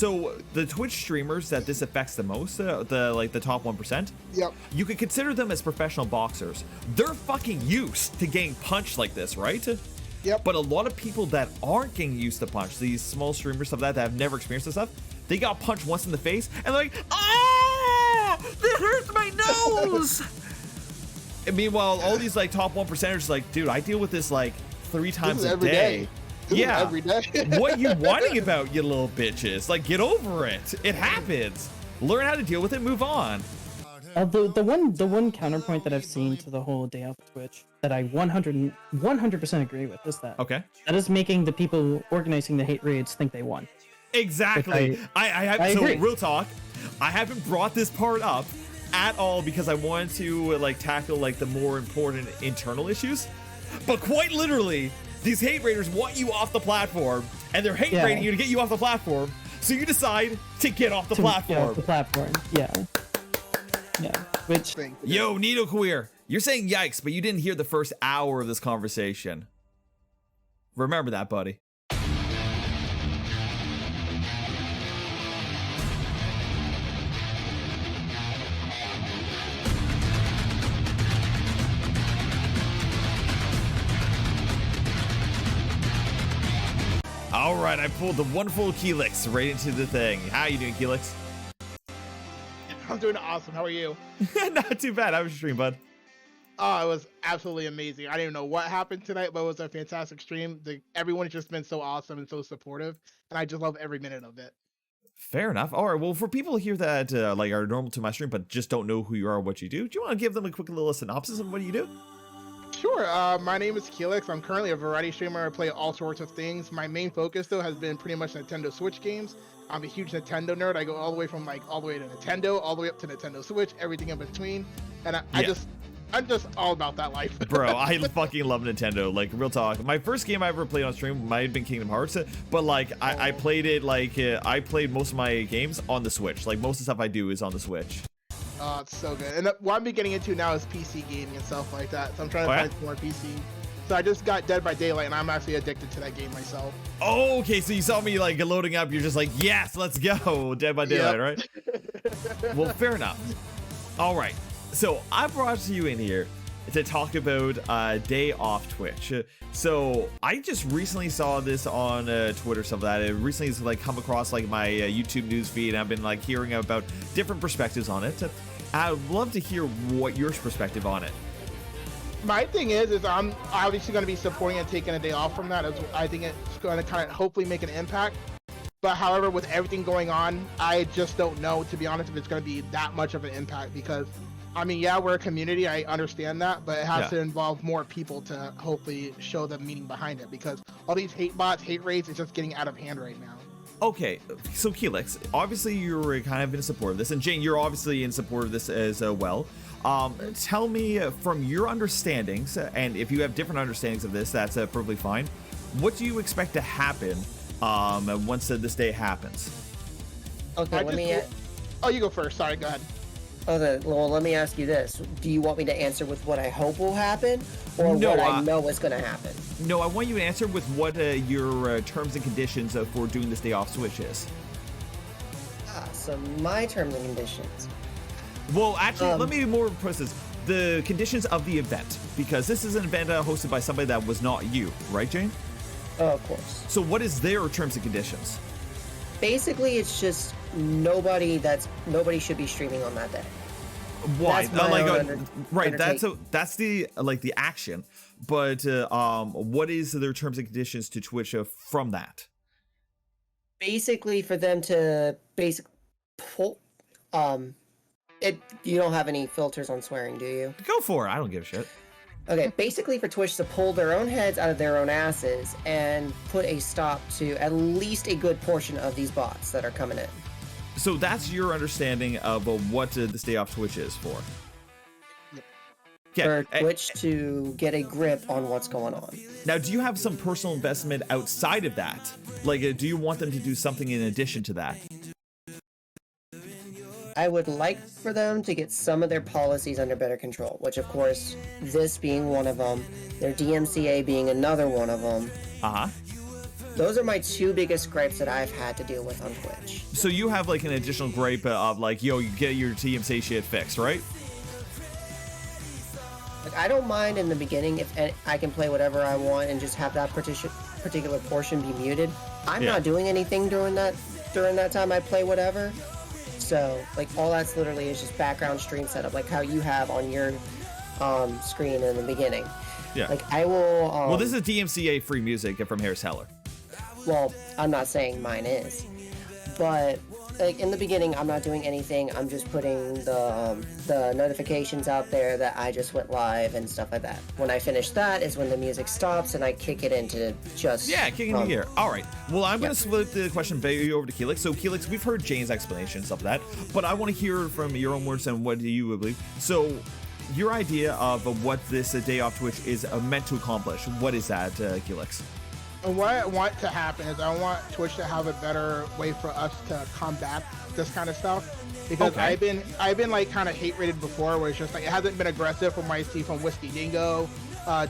So the Twitch streamers that this affects the most, the top 1%. Yep. You could consider them as professional boxers. They're fucking used to getting punched like this, right? Yep. But a lot of people that aren't getting used to punch, these small streamers, stuff that have never experienced this stuff, they got punched once in the face and they're like, ah, that hurts my nose. And meanwhile, all these like top 1%ers like, dude, I deal with this like 3 times a day. Yeah. Every day. What you whining about, you little bitches? Like, get over it. It happens. Learn how to deal with it. Move on. The one counterpoint that I've seen to the whole day off Twitch that I 100% agree with is that that is making the people organizing the hate raids think they won. Exactly. I agree. Real talk, I haven't brought this part up at all because I wanted to like tackle like the more important internal issues, but quite literally these hate raiders want you off the platform and they're hate raiding you to get you off the platform, so you decide to get off the platform. Get off the platform. Yeah. Which yo, Needle Queer, you're saying yikes, but you didn't hear the first hour of this conversation. Remember that, buddy. All right, I pulled the wonderful Keelix right into the thing. How you doing, Keelix? I'm doing awesome. How are you? Not too bad. How was your stream, bud? Oh, it was absolutely amazing. I didn't even know what happened tonight, but it was a fantastic stream. Everyone's just been so awesome and so supportive, and I just love every minute of it. Fair enough. All right, well, for people here that like are normal to my stream but just don't know who you are or what you do you want to give them a quick little synopsis of what you do? Sure. My name is Keelix. I'm currently a variety streamer. I play all sorts of things. My main focus, though, has been pretty much Nintendo Switch games. I'm a huge Nintendo nerd. I go all the way from all the way to Nintendo, all the way up to Nintendo Switch, everything in between. And I'm just all about that life. Bro, I fucking love Nintendo. Like, real talk. My first game I ever played on stream might have been Kingdom Hearts, but like I played it I played most of my games on the Switch. Like most of the stuff I do is on the Switch. Oh, it's so good. And what I'm getting into now is PC gaming and stuff like that. So I'm trying to find some more PC. So I just got Dead by Daylight, and I'm actually addicted to that game myself. Oh, okay. So you saw me like loading up. You're just like, yes, let's go. Dead by Daylight, right? Well, fair enough. All right. So I brought you in here to talk about day off Twitch. So I just recently saw this on Twitter, stuff like that. It recently has like come across like my YouTube news feed, and I've been like hearing about different perspectives on it. I'd love to hear what your perspective on it. My thing is I'm obviously going to be supporting and taking a day off from that. I think it's going to kind of hopefully make an impact. But however, with everything going on, I just don't know, to be honest, if it's going to be that much of an impact because, I mean, yeah, we're a community. I understand that, but it has to involve more people to hopefully show the meaning behind it because all these hate bots, hate raids, it's just getting out of hand right now. Okay, so Keelix, obviously you're kind of in support of this, and Jane, you're obviously in support of this as well. Tell me from your understandings, and if you have different understandings of this, that's perfectly fine. What do you expect to happen once this day happens? Okay, Oh, you go first. Sorry, go ahead. Okay, well, let me ask you this. Do you want me to answer with what I hope will happen or No, what I know is going to happen? No, I want you to answer with what your terms and conditions for doing this day off Switch is. So my terms and conditions. Well, actually, let me be more precise. The conditions of the event, because this is an event hosted by somebody that was not you, right, Jane? Oh, of course. So what is their terms and conditions? Basically, it's just nobody should be streaming on that day. Why? That's my right. That's the like the action. But what is their terms and conditions to Twitch from that? Basically, for them to pull, you don't have any filters on swearing, do you? Go for it. I don't give a shit. Okay, basically for Twitch to pull their own heads out of their own asses and put a stop to at least a good portion of these bots that are coming in. So that's your understanding of what this day off Twitch is for? For Twitch to get a grip on what's going on. Now, do you have some personal investment outside of that? Like, do you want them to do something in addition to that? I would like for them to get some of their policies under better control, which of course, this being one of them, their DMCA being another one of them. Those are my two biggest gripes that I've had to deal with on Twitch. So you have like an additional gripe of like, yo, you get your TMC shit fixed, right? Like, I don't mind in the beginning if I can play whatever I want and just have that particular portion be muted. I'm not doing anything during that time I play whatever. So like all that's literally is just background stream setup, like how you have on your screen in the beginning. Yeah. Like I will. Well, this is DMCA free music from Harris Heller. Well, I'm not saying mine is, but like in the beginning, I'm not doing anything. I'm just putting the notifications out there that I just went live and stuff like that. When I finish that is when the music stops and I kick it into just kicking gear. All right. Well, I'm gonna split the question over to Keelix. So Keelix, we've heard Jane's explanation of that, but I want to hear from your own words and what do you believe. So, your idea of what this day off Twitch is meant to accomplish. What is that, Keelix? And what I want to happen is I want Twitch to have a better way for us to combat this kind of stuff. Because I've been like kind of hate rated before, where it's just like it hasn't been aggressive from what I see from Whiskey Dingo,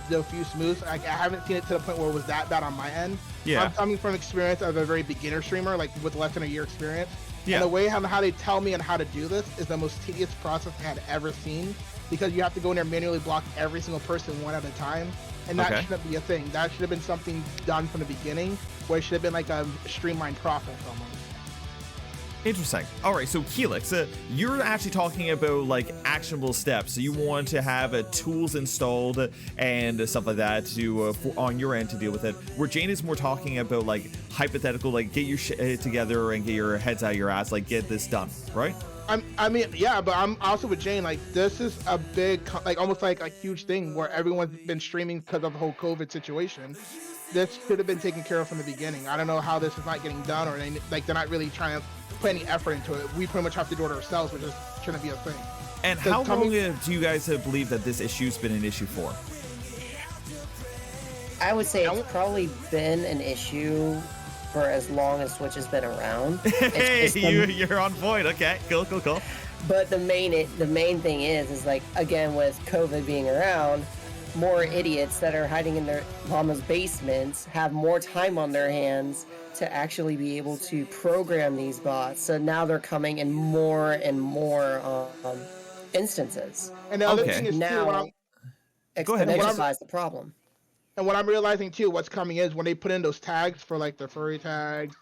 Diffuse Moose. Like I haven't seen it to the point where it was that bad on my end. Yeah. I'm coming from experience of a very beginner streamer, like with less than a year experience. Yeah. And the way how they tell me and how to do this is the most tedious process I had ever seen, because you have to go in there manually block every single person one at a time. And that shouldn't be a thing. That should have been something done from the beginning, where it should have been like a streamlined process almost. Interesting. All right, so Keelix, you're actually talking about like actionable steps. So you want to have tools installed and stuff like that to on your end to deal with it. Where Jane is more talking about like hypothetical, like get your shit together and get your heads out of your ass, like get this done, right? I mean, yeah, but I'm also with Jane. Like, this is a big, like, almost like a huge thing where everyone's been streaming because of the whole COVID situation. This should have been taken care of from the beginning. I don't know how this is not getting done, or they're not really trying to put any effort into it. We pretty much have to do it ourselves, which just shouldn't be a thing. And how long do you guys believe that this issue's been an issue for? I would say it's probably been an issue for as long as Twitch has been around. Hey, you're on point. Okay, cool. But the main thing is like, again, with COVID being around, more idiots that are hiding in their mama's basements have more time on their hands to actually be able to program these bots. So now they're coming in more and more instances. And the other thing is now exponentialize the problem. And what I'm realizing too, what's coming is when they put in those tags for like the furry tags,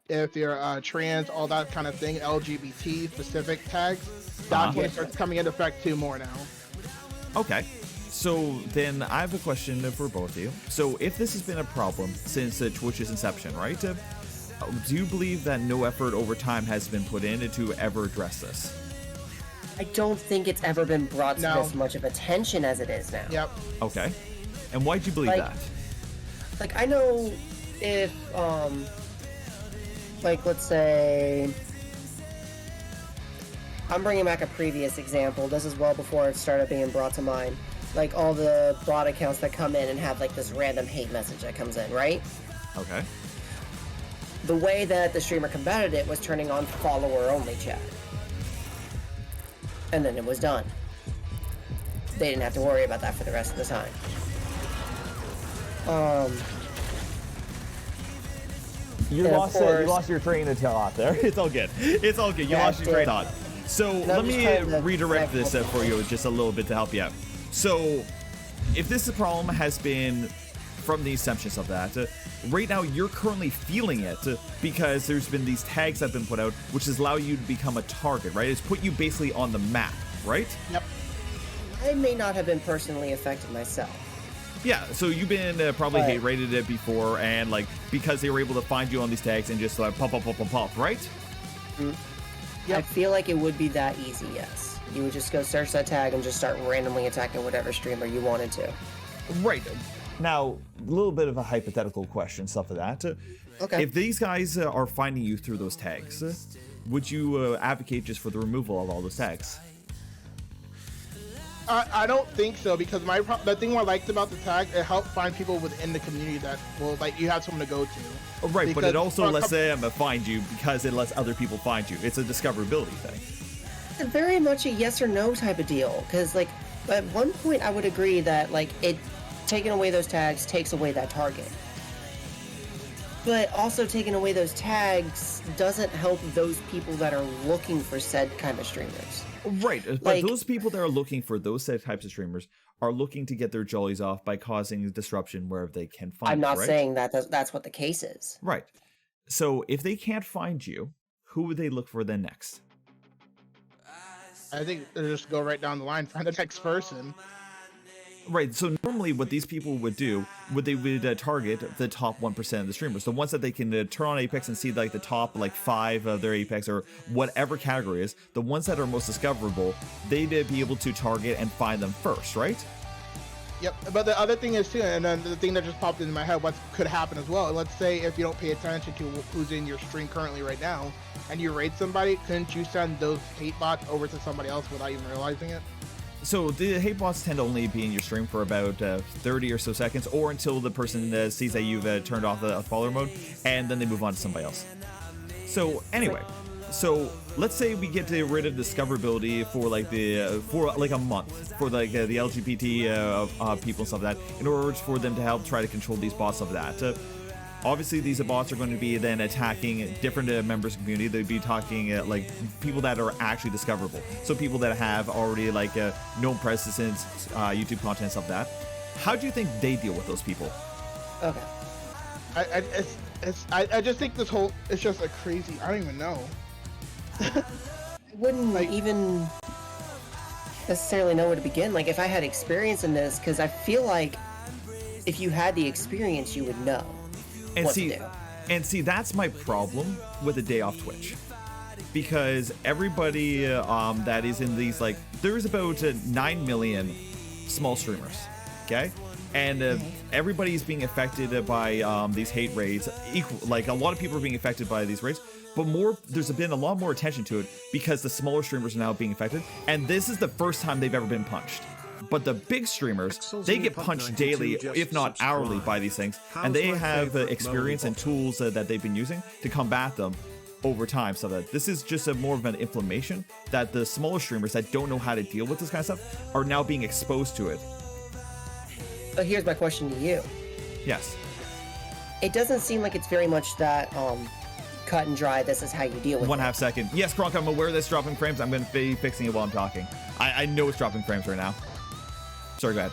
if you're trans, all that kind of thing, LGBT specific tags, that's when it starts coming into effect too more now. Okay. So then I have a question for both of you. So if this has been a problem since Twitch's inception, right? Do you believe that no effort over time has been put in to ever address this? I don't think it's ever been brought to this much of attention as it is now. Yep. Okay. And why do you believe that? Like, I know if, like, let's say, I'm bringing back a previous example. This is well before it started being brought to mind. Like, all the bot accounts that come in and have, like, this random hate message that comes in, right? Okay. The way that the streamer combated it was turning on follower-only chat. And then it was done. They didn't have to worry about that for the rest of the time. You lost your train of thought there. It's all good. You lost your train of thought. So let me redirect this for you just a little bit to help you out. So if this problem has been from the inception of that, right now you're currently feeling it because there's been these tags that have been put out, which has allowed you to become a target, right? It's put you basically on the map, right? Yep. I may not have been personally affected myself. Yeah, so you've been probably hate rated it before, and like because they were able to find you on these tags and just like pop, right? Mm-hmm. Yep. I feel like it would be that easy, yes. You would just go search that tag and just start randomly attacking whatever streamer you wanted to. Right. Now, a little bit of a hypothetical question, stuff like that. Okay. If these guys are finding you through those tags, would you advocate just for the removal of all those tags? I don't think so, because the thing I liked about the tag, it helped find people within the community that, well, like, you have someone to go to. Oh, right, because, but it also lets them find you because it lets other people find you. It's a discoverability thing. It's very much a yes or no type of deal, because, like, at one point I would agree that, like, taking away those tags takes away that target. But also taking away those tags doesn't help those people that are looking for said kind of streamers. Right, but those people that are looking for those said types of streamers are looking to get their jollies off by causing disruption wherever they can find I'm not right? saying that that's what the case is. Right. So if they can't find you, who would they look for then next? I think they just go right down the line, find the next person. Right, so normally what these people would do, they would target the top 1% of the streamers. The ones that they can turn on Apex and see like the top like 5 of their Apex or whatever category is, the ones that are most discoverable, they'd be able to target and find them first, right? Yep, but the other thing is too, and then the thing that just popped into my head, what could happen as well, let's say if you don't pay attention to who's in your stream currently right now, and you raid somebody, couldn't you send those hate bots over to somebody else without even realizing it? So the hate bots tend to only be in your stream for about 30 or so seconds, or until the person sees that you've turned off the follower mode, and then they move on to somebody else. So anyway, so let's say we get rid of discoverability for like a month for like the LGBT people and stuff like that, in order for them to help try to control these bots of that. Obviously, these bots are going to be then attacking different members of the community. They'd be talking like people that are actually discoverable. So people that have already like known presence, YouTube content, stuff like that. How do you think they deal with those people? Okay. I just think this whole, it's just a crazy, I don't even know. I wouldn't even necessarily know where to begin. Like if I had experience in this, because I feel like if you had the experience, you would know. And see, that's my problem with a day off Twitch, because everybody that is in these, like, there's about 9 million small streamers, okay, and everybody's being affected by these hate raids. Like a lot of people are being affected by these raids, but there's been a lot more attention to it because the smaller streamers are now being affected, and this is the first time they've ever been punched. But the big streamers, they get punched daily, if not hourly, by these things, and they have experience and tools that they've been using to combat them over time. So that this is just more of an inflammation that the smaller streamers that don't know how to deal with this kind of stuff are now being exposed to it. But here's my question to you. Yes. It doesn't seem like it's very much that cut and dry. This is how you deal with it. 1/2 second. Yes, Gronk, I'm aware that's dropping frames. I'm going to be fixing it while I'm talking. I know it's dropping frames right now. Sorry, go ahead.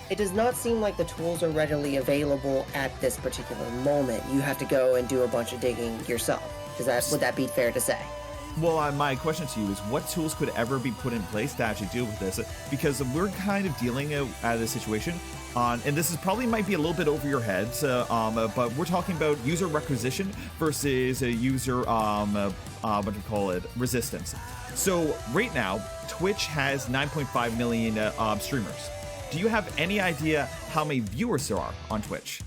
It does not seem like the tools are readily available at this particular moment. You have to go and do a bunch of digging yourself. Would that be fair to say? Well, my question to you is, what tools could ever be put in place to actually deal with this? Because we're kind of dealing at a situation and this is probably might be a little bit over your heads, but we're talking about user requisition versus user, what do you call it, resistance. So right now, Twitch has 9.5 million streamers. Do you have any idea how many viewers there are on Twitch?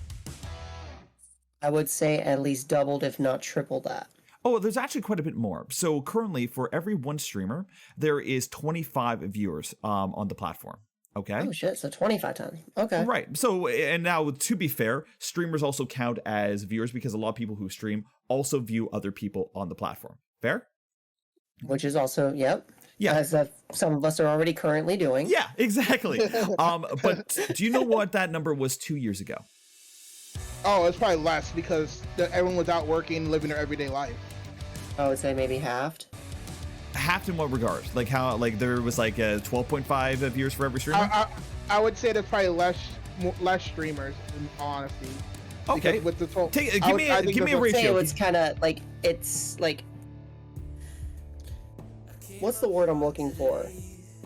I would say at least doubled, if not triple that. Oh, there's actually quite a bit more. So currently, for every one streamer, there is 25 viewers on the platform. Okay. Oh shit! So 25 times. Okay. Right. So, and now to be fair, streamers also count as viewers because a lot of people who stream also view other people on the platform. Fair? Which is also, yep. Yeah. As some of us are already currently doing. Yeah, exactly. But do you know what that number was 2 years ago? Oh, it's probably less because everyone was out working, living their everyday life. I would say maybe halved. Halved in what regard? Like how, like there was like 12.5 viewers for every streamer? I would say there's probably less streamers, in honesty. Okay. Because with the total, give me a ratio. It's kind of like, it's like, what's the word I'm looking for?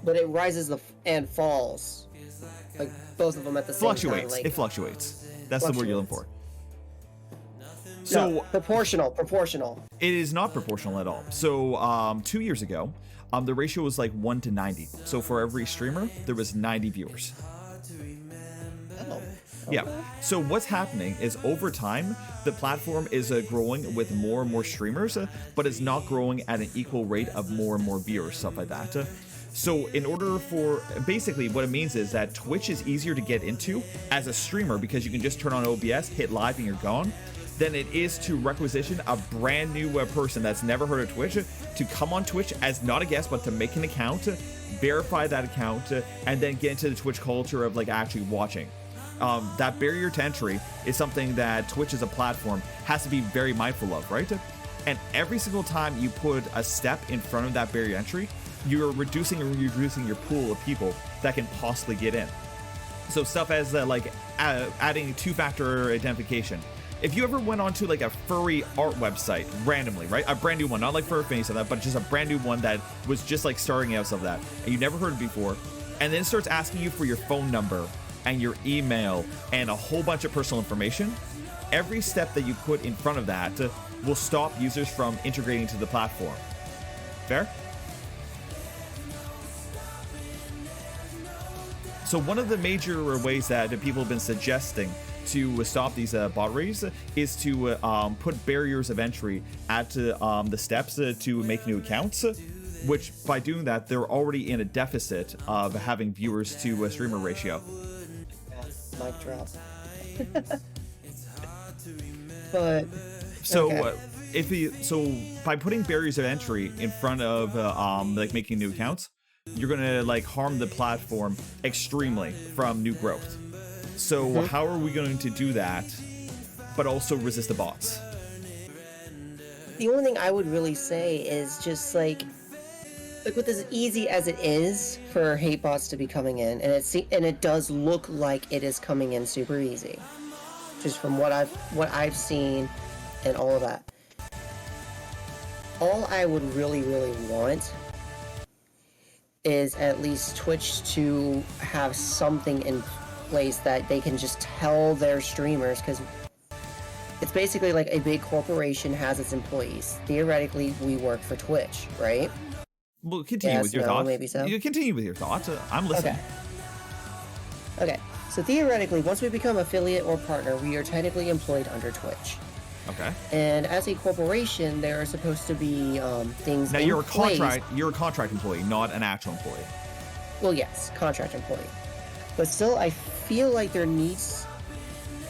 But it rises and falls, like both of them at the same time. Like, it fluctuates. That's the word you're looking for. So no, proportional. It is not proportional at all. So 2 years ago, the ratio was like 1 to 90. So for every streamer, there was 90 viewers. Oh. Yeah. So what's happening is over time, the platform is growing with more and more streamers, but it's not growing at an equal rate of more and more viewers, stuff like that. So in order for, basically what it means is that Twitch is easier to get into as a streamer because you can just turn on OBS, hit live, and you're gone, than it is to requisition a brand new person that's never heard of Twitch to come on Twitch as not a guest, but to make an account, verify that account, and then get into the Twitch culture of like actually watching. that barrier to entry is something that Twitch as a platform has to be very mindful of, right? And every single time you put a step in front of that barrier entry, you're reducing your pool of people that can possibly get in. So stuff as adding two-factor identification. If you ever went onto like a furry art website randomly, right? A brand new one, not like Fur Face or that, but just a brand new one that was just like starting out of that, and you never heard it before, and then it starts asking you for your phone number and your email and a whole bunch of personal information, every step that you put in front of that will stop users from integrating to the platform. Fair? So one of the major ways that people have been suggesting to stop these bot raids is to put barriers of entry at the steps to make new accounts, which by doing that, they're already in a deficit of having viewers to streamer ratio. Mic drop. But so okay. By putting barriers of entry in front of like making new accounts, you're gonna like harm the platform extremely from new growth. So how are we going to do that, but also resist the bots? The only thing I would really say is just like with as easy as it is for hate bots to be coming in, and it does look like it is coming in super easy, just from what I've seen and all of that. All I would really want is at least Twitch to have something in place that they can just tell their streamers, because it's basically like a big corporation has its employees. Theoretically, we work for Twitch, right? Well, continue with your thoughts. Maybe so. You continue with your thoughts. I'm listening. Okay. So theoretically, once we become affiliate or partner, we are technically employed under Twitch. Okay. And as a corporation, there are supposed to be things. Now you're a contract. You're a contract employee, not an actual employee. Well, yes, contract employee. But still, I feel like there needs,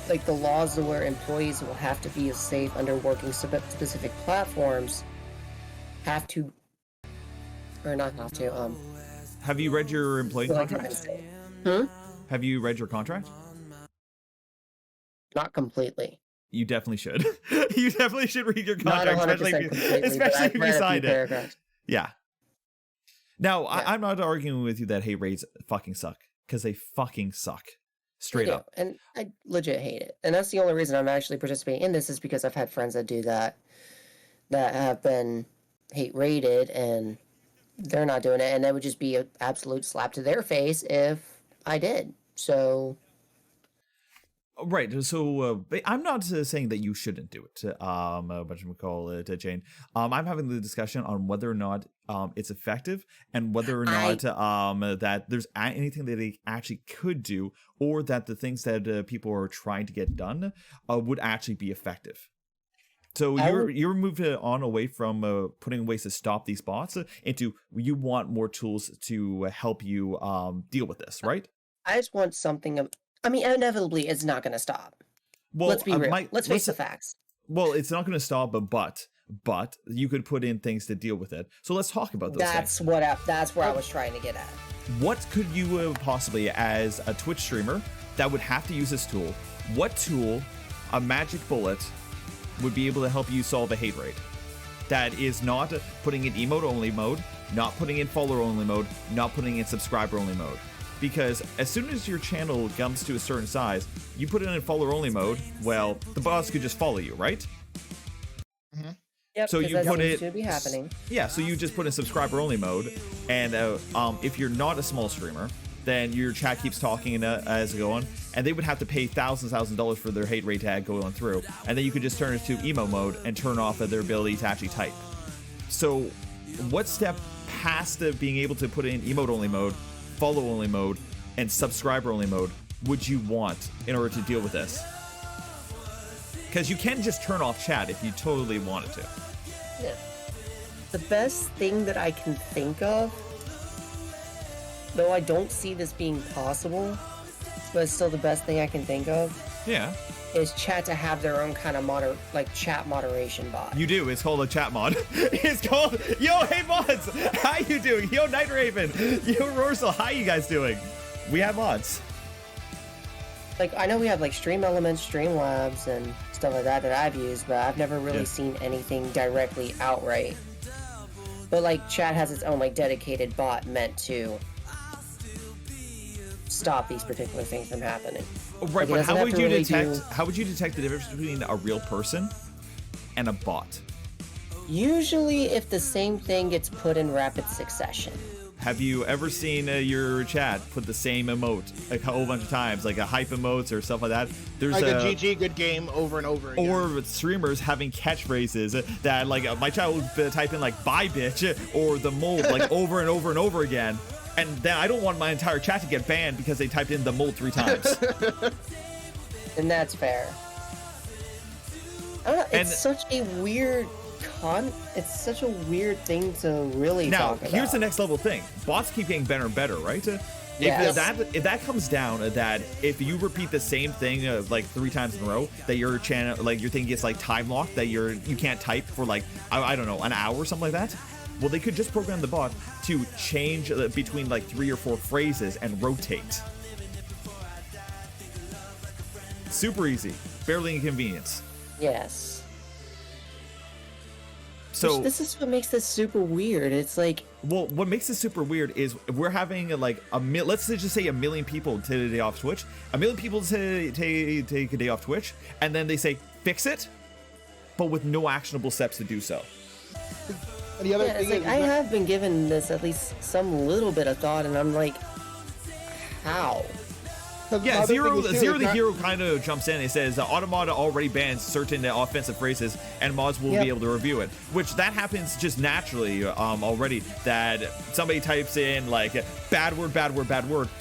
like, the laws where employees will have to be safe under working specific platforms have to, or not have to. Have you read your employee contract? Have you read your contract? Not completely. You definitely should. You definitely should read your contract, Not 100% especially if you signed it. Paragraphs. Yeah. Now, yeah. I'm not arguing with you that hate raids fucking suck, because they fucking suck. Straight up. And I legit hate it. And that's the only reason I'm actually participating in this, is because I've had friends that do that have been hate raided, and they're not doing it. And that would just be an absolute slap to their face if I did. So... Right, so I'm not saying that you shouldn't do it, whatchamacallit, Jane. I'm having the discussion on whether or not it's effective, and whether or not that there's anything that they actually could do, or that the things that people are trying to get done would actually be effective. So you're moved on away from putting ways to stop these bots into you want more tools to help you deal with this, right? I just want something I mean, inevitably, it's not going to stop. Well, let's be real. Let's face the facts. Well, it's not going to stop, but you could put in things to deal with it. So let's talk about those things. That's where I was trying to get at. What could you possibly, as a Twitch streamer that would have to use this tool, what tool, a magic bullet, would be able to help you solve a hate raid? That is not putting in emote-only mode, not putting in follower-only mode, not putting in subscriber-only mode. Because as soon as your channel comes to a certain size, you put it in follower-only mode, well, the bots could just follow you, right? Mm-hmm. Yep, so you put it should be happening. Yeah, so you just put in subscriber-only mode, and if you're not a small streamer, then your chat keeps talking as it go on, and they would have to pay thousands of dollars for their hate rate tag going through, and then you could just turn it to emo mode and turn off their ability to actually type. So what step past being able to put in emote-only mode, follow-only mode, and subscriber-only mode would you want in order to deal with this? Because you can just turn off chat if you totally wanted to. Yeah. The best thing that I can think of, though I don't see this being possible, but it's still the best thing I can think of. Yeah. Is chat to have their own kind of chat moderation bot. You do. It's called a chat mod. It's called, yo, hey mods, how you doing? Yo, Night Raven, yo, Rorsal, how you guys doing? We have mods. Like, I know we have like Stream Elements, Streamlabs, and stuff like that I've used, but I've never really seen anything directly outright. But like, chat has its own like dedicated bot meant to stop these particular things from happening. Right, like, but how would you detect? How would you detect the difference between a real person and a bot? Usually, if the same thing gets put in rapid succession. Have you ever seen your chat put the same emote like a whole bunch of times, like a hype emotes or stuff like that? There's like a GG good game over and over again. Or streamers having catchphrases that like my chat will type in like bye bitch or the mold like over and over and over again. And then I don't want my entire chat to get banned because they typed in the mold 3 times. And that's fair. I don't know, it's such a weird it's such a weird thing to really talk about. Now, here's the next level thing. Bots keep getting better and better, right? Yes. If that comes down that if you repeat the same thing like 3 times in a row, that your channel, like your thing gets like time locked, that you can't type for like, I don't know, an hour or something like that. Well, they could just program the bot to change between like 3 or 4 phrases and rotate. Super easy, barely inconvenience. Yes. So this is what makes this super weird. It's like, well, what makes this super weird is we're having like let's just say 1 million people take a day off Twitch. 1 million people take a day off Twitch, and then they say fix it, but with no actionable steps to do so. And the other thing it's like, I have been given this at least some little bit of thought, and I'm like, how? Yeah, Zero the Hero kind of jumps in and says Automata already bans certain offensive phrases and mods will be able to review it, which that happens just naturally already, that somebody types in like bad word,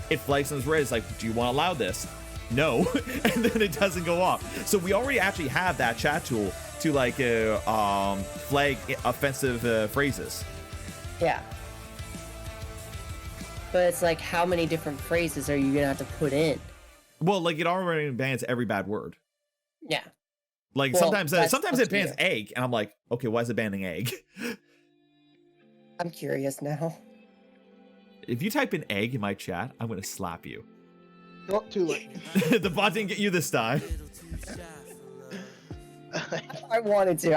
it flags on his red. It's like, do you want to allow this? No. And then it doesn't go off. So we already actually have that chat tool to like flag offensive phrases. Yeah. But it's like, how many different phrases are you gonna have to put in? Well, like it already bans every bad word. Yeah. Like sometimes it bans egg, and I'm like, okay, why is it banning egg? I'm curious now. If you type in egg in my chat, I'm gonna slap you. Oh, too late. The bot didn't get you this time. I wanted to.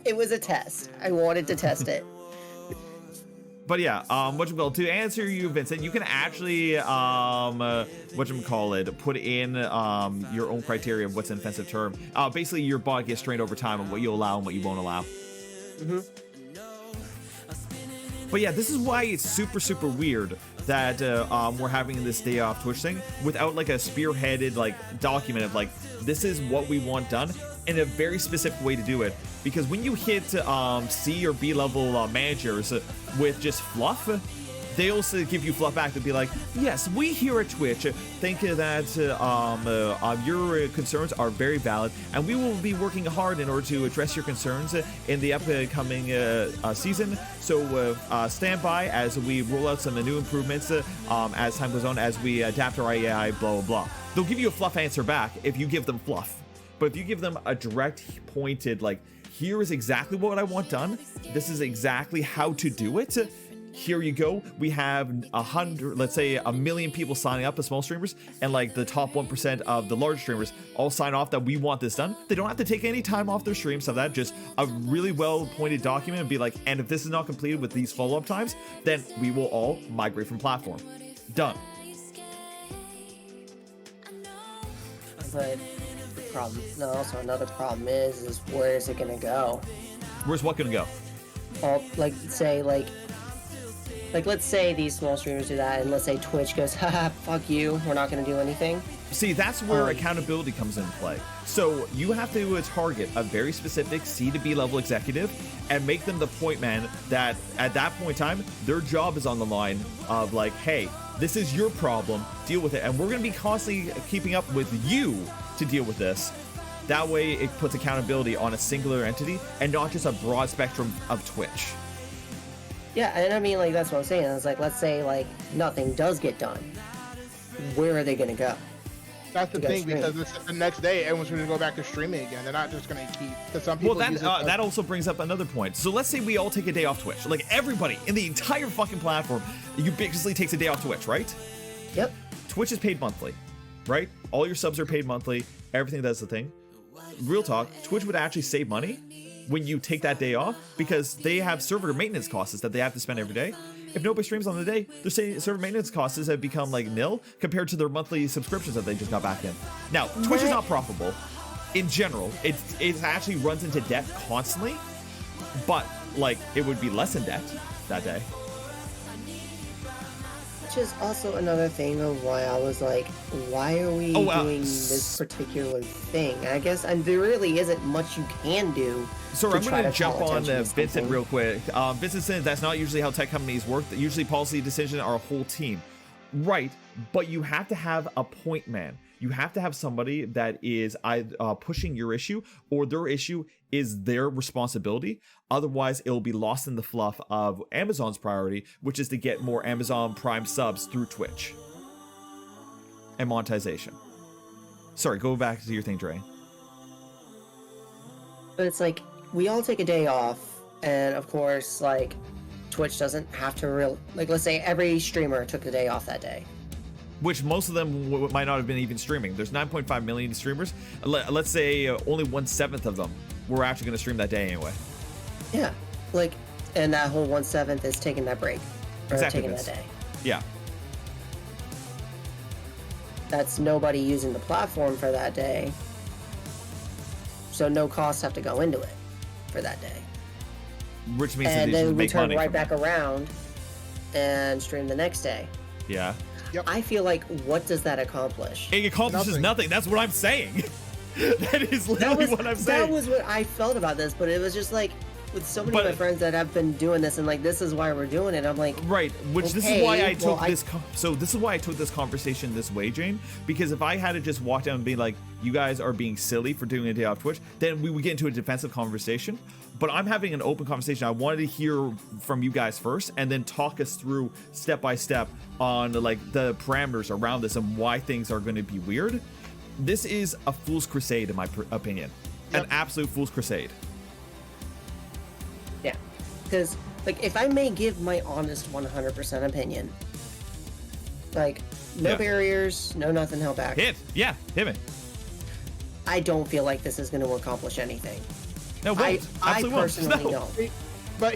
It was a test. I wanted to test it. But yeah, to answer you, Vincent, you can actually put in your own criteria of what's an offensive term. Basically, your bot gets trained over time on what you allow and what you won't allow. Mm-hmm. But yeah, this is why it's super, super weird that we're having this day off Twitch thing without like a spearheaded like document of like, this is what we want done in a very specific way to do it. Because when you hit C or B level managers with just fluff, they also give you fluff back to be like, yes, we here at Twitch think that your concerns are very valid, and we will be working hard in order to address your concerns in the upcoming season. So stand by as we roll out some new improvements as time goes on, as we adapt our AI, blah, blah, blah. They'll give you a fluff answer back if you give them fluff. But if you give them a direct, pointed, like, here is exactly what I want done, this is exactly how to do it, here you go. We have 100, let's say 1 million people signing up as small streamers, and like the top 1% of the large streamers all sign off that we want this done. They don't have to take any time off their stream, so that just a really well pointed document and be like, and if this is not completed with these follow-up times, then we will all migrate from platform. Done. But the problem, also another problem is where is it gonna go? Where's what gonna go? Let's say these small streamers do that, and let's say Twitch goes, haha, fuck you, we're not gonna do anything. See, that's where accountability comes into play. So you have to target a very specific C to B level executive and make them the point man that at that point in time, their job is on the line of like, hey, this is your problem, deal with it. And we're going to be constantly keeping up with you to deal with this. That way it puts accountability on a singular entity and not just a broad spectrum of Twitch. Yeah, and I mean, like, that's what I'm saying. It's like, let's say, like, nothing does get done. Where are they going to go? That's the thing, because it's the next day, everyone's going to go back to streaming again. They're not just going to keep, because some people that also brings up another point. So let's say we all take a day off Twitch. Like, everybody in the entire fucking platform ubiquitously takes a day off Twitch, right? Yep. Twitch is paid monthly. right? All your subs are paid monthly. Everything does the thing. Real talk, Twitch would actually save money when you take that day off because they have server maintenance costs that they have to spend every day. If nobody streams on the day, their server maintenance costs have become like nil compared to their monthly subscriptions that they just got back in. Now, Twitch is not profitable. In general, it actually runs into debt constantly, but like it would be less in debt that day. Which is also another thing of why I was like, why are we doing this particular thing? I guess, and there really isn't much you can do. So I'm going to jump on Vincent real quick. Vincent said that's not usually how tech companies work. Usually policy decisions are a whole team. Right, but you have to have a point man. You have to have somebody that is pushing your issue, or their issue is their responsibility. Otherwise, it will be lost in the fluff of Amazon's priority, which is to get more Amazon Prime subs through Twitch and monetization. Sorry, go back to your thing, Dre. But it's like, we all take a day off, and of course, like, Twitch doesn't have to let's say every streamer took a day off that day. Which most of them might not have been even streaming. There's 9.5 million streamers. Let's say only 1/7 of them were actually going to stream that day anyway. Yeah, like, and that whole 1/7 is taking that break. Or exactly taking that day. Yeah. That's nobody using the platform for that day. So no costs have to go into it for that day. Which means and that then we turn right back around and stream the next day. Yeah. Yep. I feel like, what does that accomplish? It accomplishes nothing. That's what I'm saying. That is literally what I'm saying. That was what I felt about this, but it was just like, with so many of my friends that have been doing this, and like, this is why we're doing it. I'm like, right. Which this is why I took this. So this is why I took this conversation this way, Jane. Because if I had to just walk down and be like, you guys are being silly for doing a day off Twitch, then we would get into a defensive conversation. But I'm having an open conversation. I wanted to hear from you guys first, and then talk us through step by step on like the parameters around this and why things are going to be weird. This is a fool's crusade, in my opinion. Yep. An absolute fool's crusade. Yeah, because like, if I may give my honest 100% opinion, like, no barriers, no nothing held back. Hit me. I don't feel like this is going to accomplish anything. No, I personally don't. But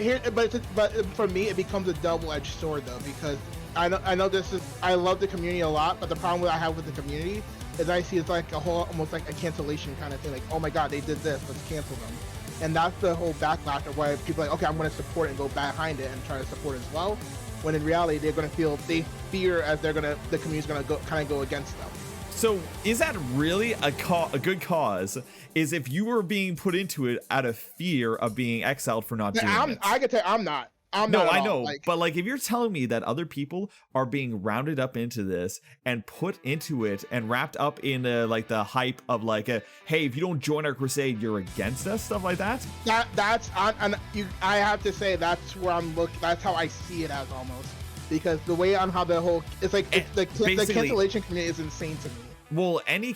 for me, it becomes a double-edged sword though, because I know I love the community a lot, but the problem I have with the community is I see it's like a whole, almost like a cancellation kind of thing. Like, oh my god, they did this, let's cancel them. And that's the whole backlash of why people are like, okay, I'm going to support it and go behind it and try to support as well. When in reality, they fear as the community's going to go against them. So is that really a good cause? Is if you were being put into it out of fear of being exiled for not doing it? I can tell you, I'm not. I know, but like, if you're telling me that other people are being rounded up into this and put into it and wrapped up in like the hype of like, hey, if you don't join our crusade, you're against us, stuff like that. I have to say that's where I'm looking. That's how I see it as almost, because the way on how the whole the cancellation community is insane to me. Well, any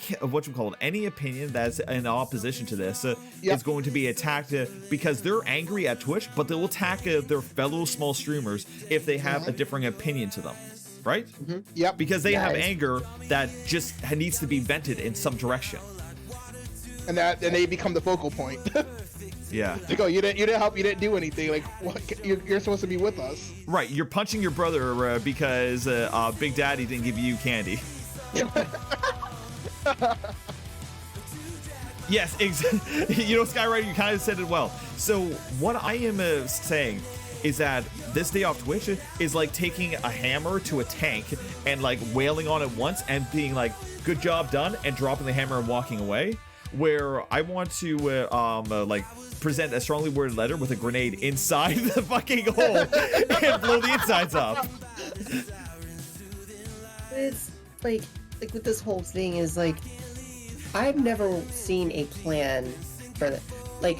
opinion that's in opposition to this is going to be attacked because they're angry at Twitch, but they'll attack their fellow small streamers if they have a differing opinion to them, right? Mm-hmm. Yep. Because they have anger that just needs to be vented in some direction. And they become the focal point. Yeah. They go, you didn't help, you didn't do anything. Like, what? You're supposed to be with us. Right. You're punching your brother because Big Daddy didn't give you candy. Yes, you know, Skywriter, you kind of said it well. So what I am saying is that this day off Twitch is like taking a hammer to a tank and like wailing on it once and being like, good job done, and dropping the hammer and walking away. Where I want to like present a strongly worded letter with a grenade inside the fucking hole and blow the insides up. It's like with this whole thing is like, I've never seen a plan for that. Like,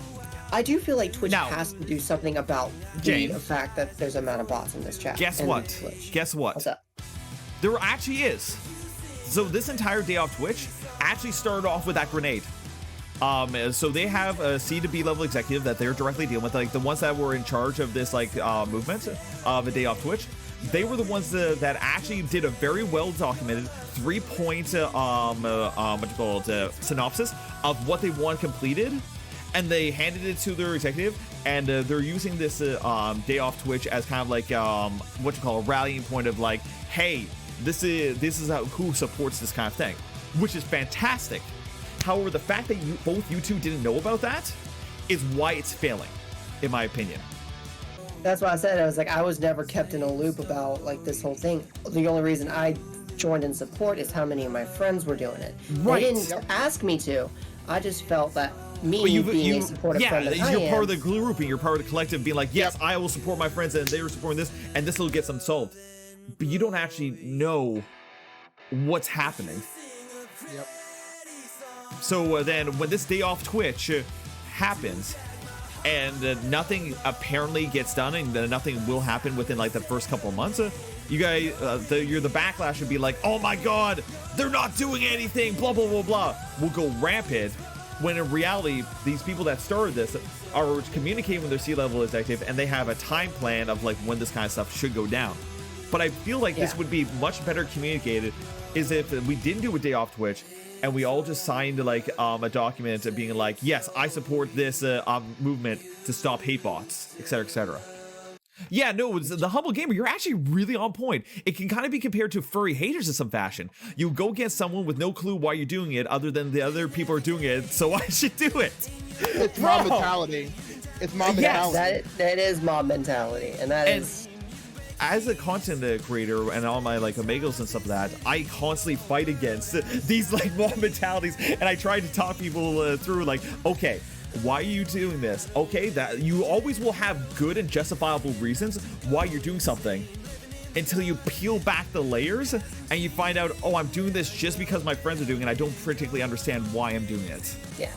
I do feel like Twitch has to do something about the fact that there's an amount of bots in this chat. Guess what? What's up? There actually is. So this entire day off Twitch actually started off with that grenade. So they have a C to B level executive that they're directly dealing with, like the ones that were in charge of this like movement of a day off Twitch. They were the ones that actually did a very well documented 3-point synopsis of what they want completed, and they handed it to their executive, and they're using this day off Twitch as kind of like a rallying point of like, hey, this is who supports this kind of thing, which is fantastic. However, the fact that both you two didn't know about that is why it's failing, in my opinion. That's why I said, I was like, I was never kept in a loop about like this whole thing. The only reason I joined in support is how many of my friends were doing it. Right. They didn't ask me to. I just felt that being a supportive friend that you're part of the group and you're part of the collective being like, yes, I will support my friends and they were supporting this and this will get them solved. But you don't actually know what's happening. Yep. So then when this day off Twitch happens and nothing apparently gets done and nothing will happen within like the first couple of months, you guys, the backlash would be like, oh my god, they're not doing anything, blah, blah, blah, blah. Will go rampant, when in reality, these people that started this are communicating with their C-level executive and they have a time plan of like when this kind of stuff should go down. But I feel like this would be much better communicated is if we didn't do a day off Twitch and we all just signed like a document being like, yes, I support this movement to stop hate bots, etc., etc. Yeah, no, the Humble Gamer, you're actually really on point. It can kind of be compared to furry haters in some fashion. You go against someone with no clue why you're doing it other than the other people are doing it, so I should do it. It's mob mentality. It's mob mentality. That is mob mentality, and that is... As a content creator and all my like Omegos and stuff like that, I constantly fight against these like mob mentalities, and I try to talk people through like, okay, why are you doing this? Okay, that you always will have good and justifiable reasons why you're doing something until you peel back the layers and you find out, oh, I'm doing this just because my friends are doing it. I don't particularly understand why I'm doing it. Yeah,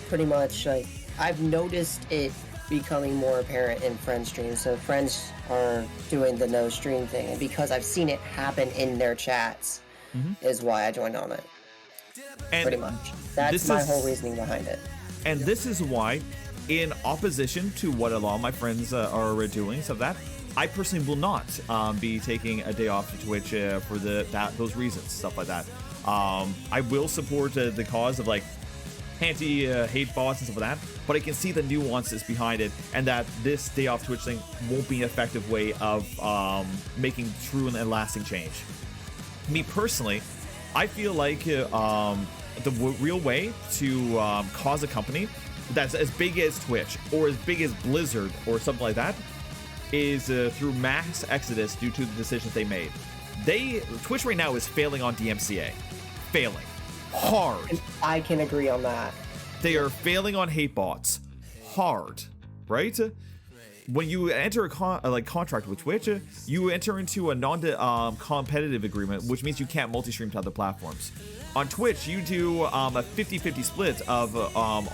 pretty much. Like I've noticed it becoming more apparent in friend streams. So friends are doing the no stream thing, and because I've seen it happen in their chats, is why I joined on it. And pretty much. That's my whole reasoning behind it. And this is why, in opposition to what a lot of my friends are doing, so that I personally will not be taking a day off to Twitch for those reasons, stuff like that. I will support the cause of like anti-hate bots and stuff like that, but I can see the nuances behind it, and that this day off Twitch thing won't be an effective way of making true and lasting change. Me personally, I feel like the real way to cause a company that's as big as Twitch or as big as Blizzard or something like that is through mass exodus due to the decisions they made. Twitch right now is failing on DMCA. Failing. Hard. And I can agree on that. They are failing on hate bots. Hard. Right? When you enter a contract with Twitch, you enter into a non-competitive agreement, which means you can't multi-stream to other platforms. On Twitch, you do a 50-50 split of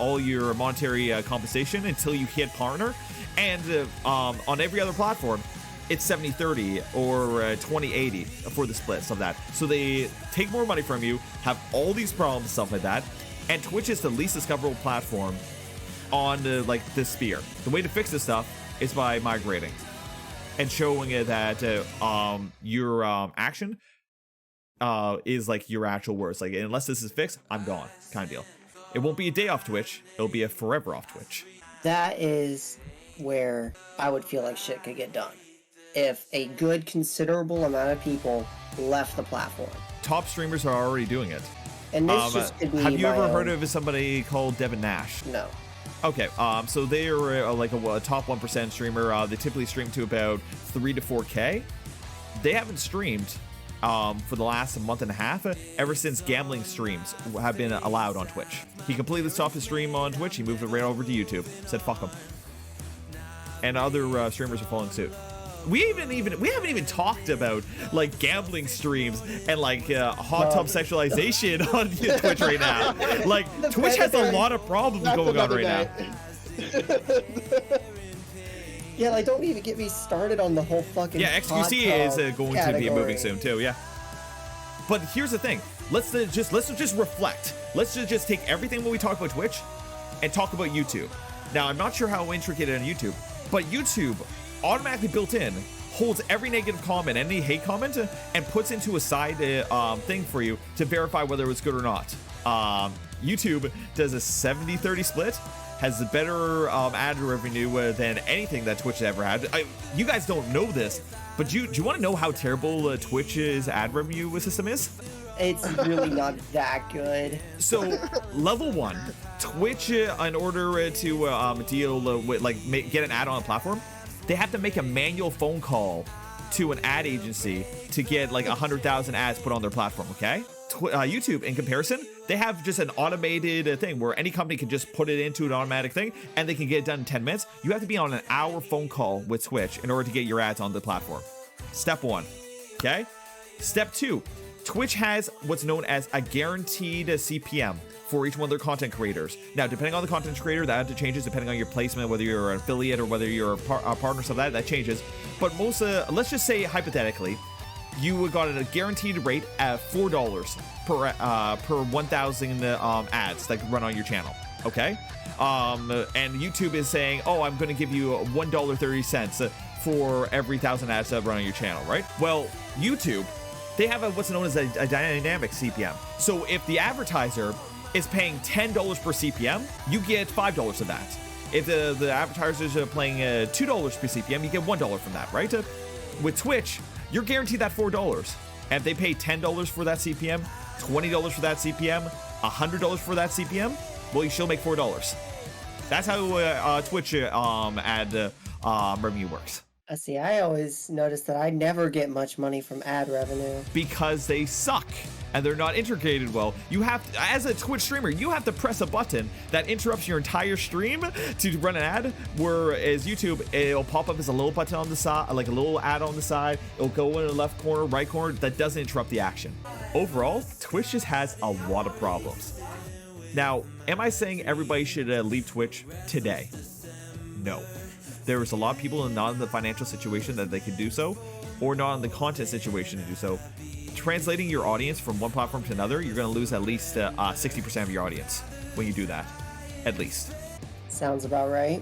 all your monetary compensation until you hit partner, and on every other platform, it's 70-30 or 20-80 for the splits of that. So they take more money from you, have all these problems and stuff like that, and Twitch is the least discoverable platform on like this sphere. The way to fix this stuff is by migrating and showing it that your action is like your actual words. Like, unless this is fixed, I'm gone, kind of deal. It won't be a day off Twitch. It'll be a forever off Twitch. That is where I would feel like shit could get done. If a good, considerable amount of people left the platform. Top streamers are already doing it. And this just could be have you ever heard of somebody called Devin Nash? No. Okay, so they are like a top 1% streamer. They typically stream to about 3 to 4K. They haven't streamed for the last month and a half, ever since gambling streams have been allowed on Twitch. He completely stopped his stream on Twitch. He moved it right over to YouTube. Said fuck him. And other streamers are following suit. We haven't even talked about like gambling streams and like hot tub sexualization on Twitch right now. Like Twitch has a lot of problems going on right now. Yeah, like don't even get me started on the whole fucking. Yeah, XQC is going to be moving soon too. Yeah. But here's the thing. Let's just reflect. Let's just take everything when we talk about Twitch and talk about YouTube. Now, I'm not sure how intricate on YouTube, but YouTube automatically built in holds every negative comment, any hate comment, and puts into a side thing for you to verify whether it was good or not. YouTube does a 70-30 split, has a better ad revenue than anything that Twitch ever had. You guys don't know this, but do you want to know how terrible Twitch's ad revenue system is? It's really not that good. So, level 1, Twitch, in order to deal with, get an ad on a platform, they have to make a manual phone call to an ad agency to get 100,000 ads put on their platform, okay? YouTube, in comparison, they have just an automated thing where any company can just put it into an automatic thing and they can get it done in 10 minutes. You have to be on an hour phone call with Twitch in order to get your ads on the platform. Step 1, okay? Step 2, Twitch has what's known as a guaranteed CPM for each one of their content creators. Now, depending on the content creator, that changes depending on your placement, whether you're an affiliate or whether you're a partner, so that changes. But most, let's just say hypothetically, you got a guaranteed rate at $4 per 1,000 ads that run on your channel, okay? And YouTube is saying, oh, I'm going to give you $1.30 for every 1,000 ads that run on your channel, right? Well, YouTube, they have what's known as a dynamic CPM. So if the advertiser is paying $10 per CPM, you get $5 of that. If the advertisers are paying $2 per CPM, you get $1 from that, right? With Twitch, you're guaranteed that $4. And if they pay $10 for that CPM, $20 for that CPM, $100 for that CPM, well, you still make $4. That's how Twitch ad revenue works. See, I always notice that I never get much money from ad revenue. Because they suck and they're not integrated well. You have to, as a Twitch streamer, you have to press a button that interrupts your entire stream to run an ad, whereas YouTube, it'll pop up as a little button on the side, like a little ad on the side. It'll go in the left corner, right corner, that doesn't interrupt the action. Overall, Twitch just has a lot of problems. Now, am I saying everybody should leave Twitch today? No. There's a lot of people not in the financial situation that they can do so, or not in the content situation to do so. Translating your audience from one platform to another, you're going to lose at least 60% of your audience when you do that, at least. Sounds about right.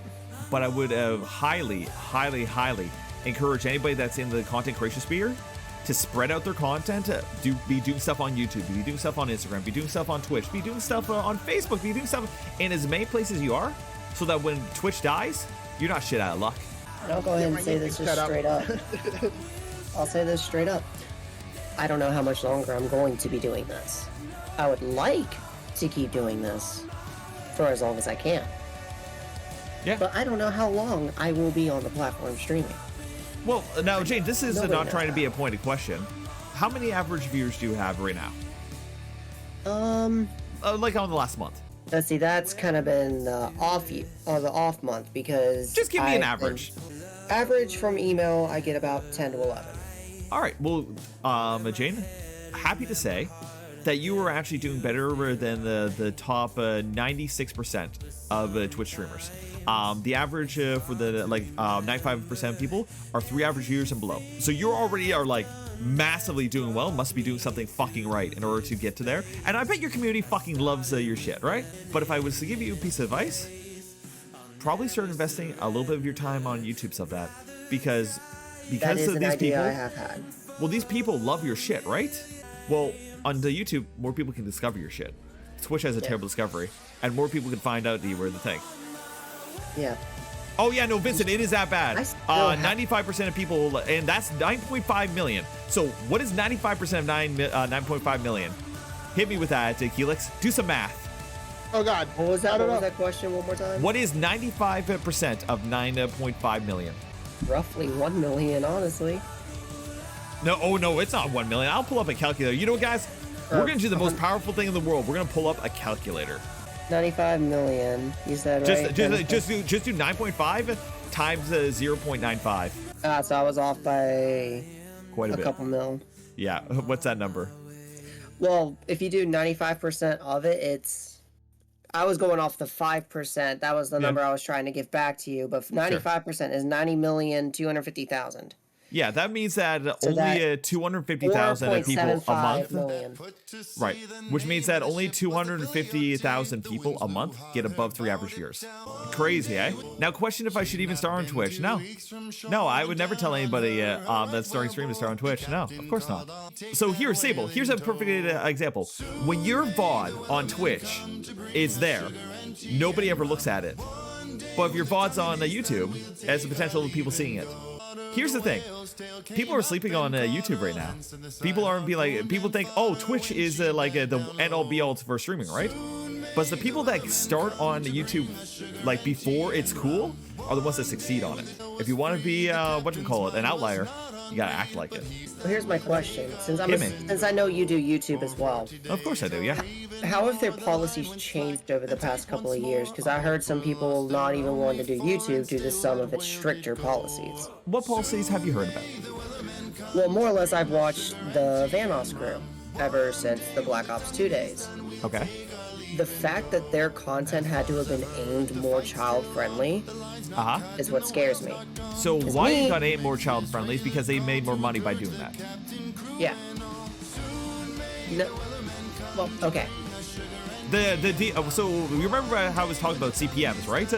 But I would highly, highly, highly encourage anybody that's in the content creation sphere to spread out their content, be doing stuff on YouTube, be doing stuff on Instagram, be doing stuff on Twitch, be doing stuff on Facebook, be doing stuff in as many places you are, so that when Twitch dies, you're not shit out of luck. I'll go ahead and say this just straight up. I'll say this straight up. I don't know how much longer I'm going to be doing this. I would like to keep doing this for as long as I can. Yeah. But I don't know how long I will be on the platform streaming. Well, now, Jane, this is Nobody not knows trying to that. be a pointed question. How many average viewers do you have right now? Like on the last month. Let's see, that's kind of been the off month because Just give me an average. Average from email, I get about 10 to 11. All right. Well, Jane, happy to say that you were actually doing better than the top 96% of Twitch streamers. The average for the 95% of people are 3 average viewers and below. So you already are massively doing well. Must be doing something fucking right in order to get to there. And I bet your community fucking loves your shit, right? But if I was to give you a piece of advice, probably start investing a little bit of your time on YouTube stuff because That is of an these idea people. I have had. Well, these people love your shit, right? Well, on the YouTube, more people can discover your shit. Twitch has a terrible discovery, and more people can find out that you were the thing. Yeah. Oh yeah, no, Vincent, it is that bad. 95% of people, and that's 9.5 million. So what is 95% of 9.5 million? Hit me with that, Helix. Do some math. Oh God. What was that? I don't What was know. that question one more time? What is 95% of 9.5 million? Roughly 1 million, honestly. No, oh no, it's not 1 million. I'll pull up a calculator. You know what, guys? We're gonna do the most powerful thing in the world. We're gonna pull up a calculator. 95 million. You said right? Just do 9.5 times 0.95. So I was off by Quite a bit. couple mil. Yeah. What's that number? Well, if you do 95% of it, I was going off the 5%. That was the number I was trying to give back to you. But 95% is 90,250,000. Yeah, that means that only 250,000 people a month. Million. Right, which means that only 250,000 people a month get above 3 average viewers. Crazy, eh? Now, question if I should even star on Twitch. No, I would never tell anybody that's starting stream to star on Twitch. No, of course not. So here, Sable, here's a perfect example. When your VOD on Twitch is there, nobody ever looks at it. But if your VOD's on YouTube, it has the potential of people seeing it. Here's the thing. People are sleeping on YouTube right now. People think, oh, Twitch is like the end-all be-all for streaming, right? But it's the people that start on YouTube like before it's cool are the ones that succeed on it. If you want to be, an outlier, you gotta act like it. Well, here's my question. Since I know you do YouTube as well. Of course I do, yeah. How have their policies changed over the past couple of years? Because I heard some people not even want to do YouTube due to some of its stricter policies. What policies have you heard about? Well, more or less, I've watched the Vanoss crew ever since the Black Ops 2 days. Okay. The fact that their content had to have been aimed more child-friendly is what scares me. So why you got aimed more child-friendly is because they made more money by doing that. Yeah. No. Well, okay. So you remember how I was talking about CPMs, right?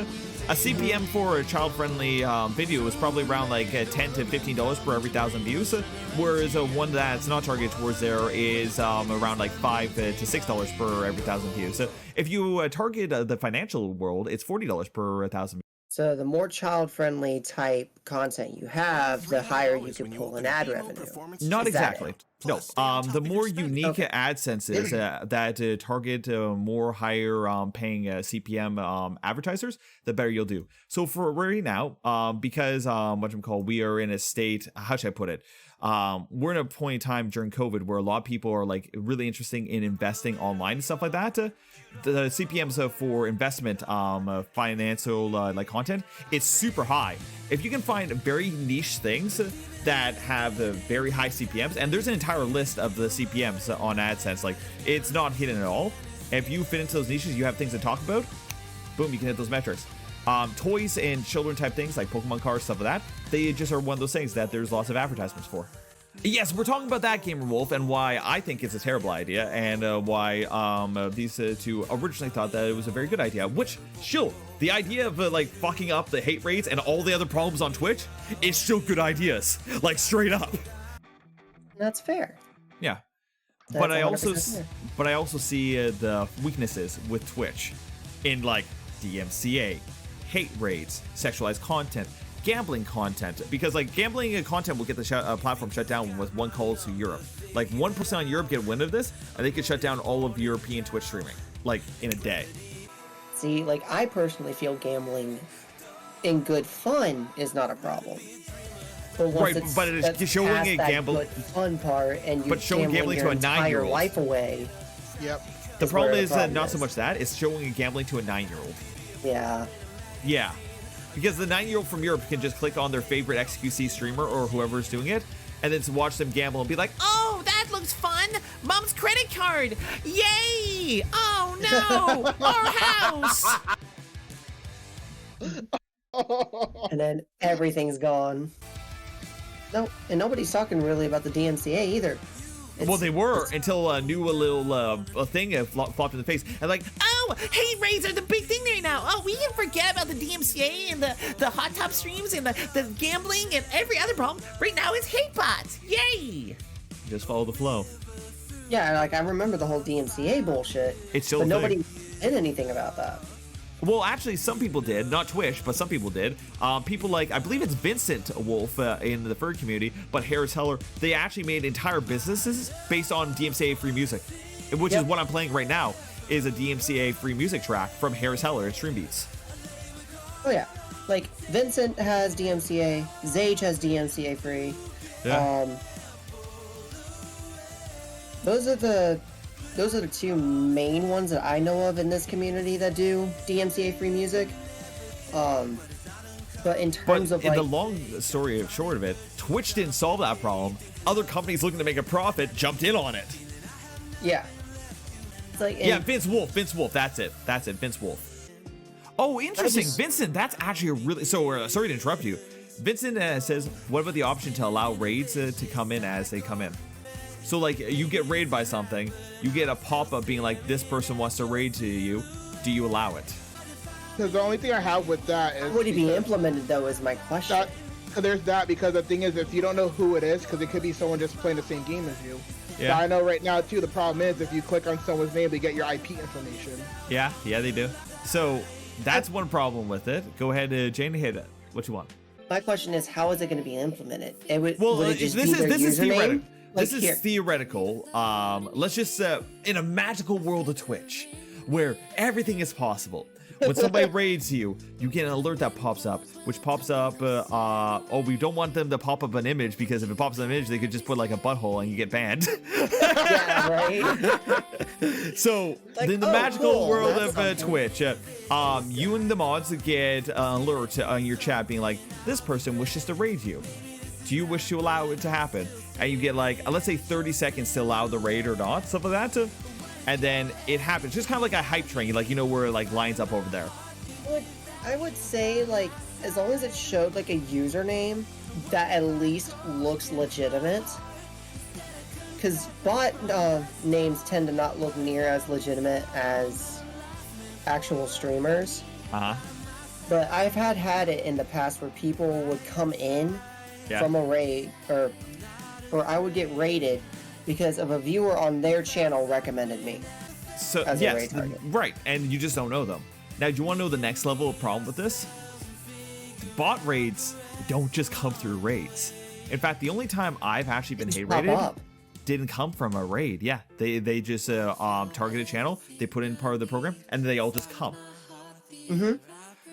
A CPM for a child-friendly video is probably around like $10 to $15 per every 1,000 views, whereas one that's not targeted towards there is around like $5 to $6 per every 1,000 views. So if you target the financial world, it's $40 per 1,000 views. So the more child-friendly type content you have, the higher you can pull in ad revenue. Not exactly. No. The more unique AdSenses that target more higher paying CPM advertisers, the better you'll do. So for right now, because we are in a state, how should I put it? We're in a point in time during COVID where a lot of people are like really interested in investing online and stuff like that. The CPMs for investment, financial like content, it's super high. If you can find very niche things that have very high CPMs, and there's an entire list of the CPMs on AdSense, like it's not hidden at all. If you fit into those niches, you have things to talk about, boom, you can hit those metrics. Toys and children type things like Pokemon cards, stuff like that, they just are one of those things that there's lots of advertisements for. Yes, we're talking about that, Gamer Wolf, and why I think it's a terrible idea, and why these two originally thought that it was a very good idea. Which, still, the idea of like fucking up the hate rates and all the other problems on Twitch is still good ideas, like straight up. That's fair. Yeah, but I also see the weaknesses with Twitch in like DMCA, hate rates, sexualized content, gambling content, because like gambling content will get the platform shut down with one call to Europe. Like 1% on Europe get wind of this, and they could shut down all of European Twitch streaming, like in a day. See, like I personally feel gambling in good fun is not a problem. But once but it's showing a gambling fun part, and you showing gambling to a 9-year-old life away. Yep. The problem is not so much that, it's showing a gambling to a 9-year-old. Yeah. Yeah. Because the 9-year-old from Europe can just click on their favorite XQC streamer or whoever's doing it, and then watch them gamble and be like, "Oh, that looks fun! Mom's credit card! Yay! Oh no! Our house!" And then everything's gone. No, and nobody's talking really about the DMCA either. Well, they were until a little thing flopped in the face, and like, "Oh, hate rates are the big thing right now. Oh, we can forget about the DMCA and the hot top streams and the gambling and every other problem. Right now it's hate bots. Yay!" Just follow the flow. Yeah, like I remember the whole DMCA bullshit. It's still but nobody did anything about that. Well, actually, some people did. Not Twitch, but some people did. People like, I believe it's Vincent Wolf in the furry community, but Harris Heller, they actually made entire businesses based on DMCA free music, which is what I'm playing right now, is a DMCA free music track from Harris Heller at Stream Beats. Oh yeah, like Vincent has DMCA, Zage has DMCA free. Yeah. Those are the two main ones that I know of in this community that do DMCA free music. But in terms of the long story short of it, Twitch didn't solve that problem. Other companies looking to make a profit jumped in on it. Yeah. It's like Vince Wolf. That's it. Vince Wolf. Oh, interesting. Vincent, that's actually a really... So, sorry to interrupt you. Vincent says, what about the option to allow raids to come in as they come in? So like you get raided by something, you get a pop-up being like, this person wants to raid to you. Do you allow it? Because the only thing I have with that is... Would it be implemented, though, is my question. There's that, because the thing is, if you don't know who it is, because it could be someone just playing the same game as you. Yeah. But I know right now, too, the problem is if you click on someone's name, they get your IP information. Yeah, they do. So that's one problem with it. Go ahead, Jane, hit it. What you want? My question is, how is it going to be implemented? Would it just this be their is theoretical. Like this is theoretical. Let's just in a magical world of Twitch, where everything is possible. When somebody raids you, you get an alert that pops up, which pops up, oh, we don't want them to pop up an image, because if it pops up an image, they could just put like a butthole and you get banned. Yeah, right? So, like, in the magical world of Twitch, you and the mods get an alert on your chat being like, this person wishes to raid you. Do you wish to allow it to happen? And you get like, let's say 30 seconds to allow the raid or not, stuff like that. And then it happens, just kind of like a hype train, like, you know, where it like lines up over there. I would say, like, as long as it showed like a username that at least looks legitimate, because bot names tend to not look near as legitimate as actual streamers. But I've had it in the past where people would come in from a raid, or I would get raided because of a viewer on their channel recommended me. So as a raid target. Right, and you just don't know them. Now, do you want to know the next level of problem with this? Bot raids don't just come through raids. In fact, the only time I've actually been hate raided didn't come from a raid. Yeah, they just target a channel, they put in part of the program, and they all just come.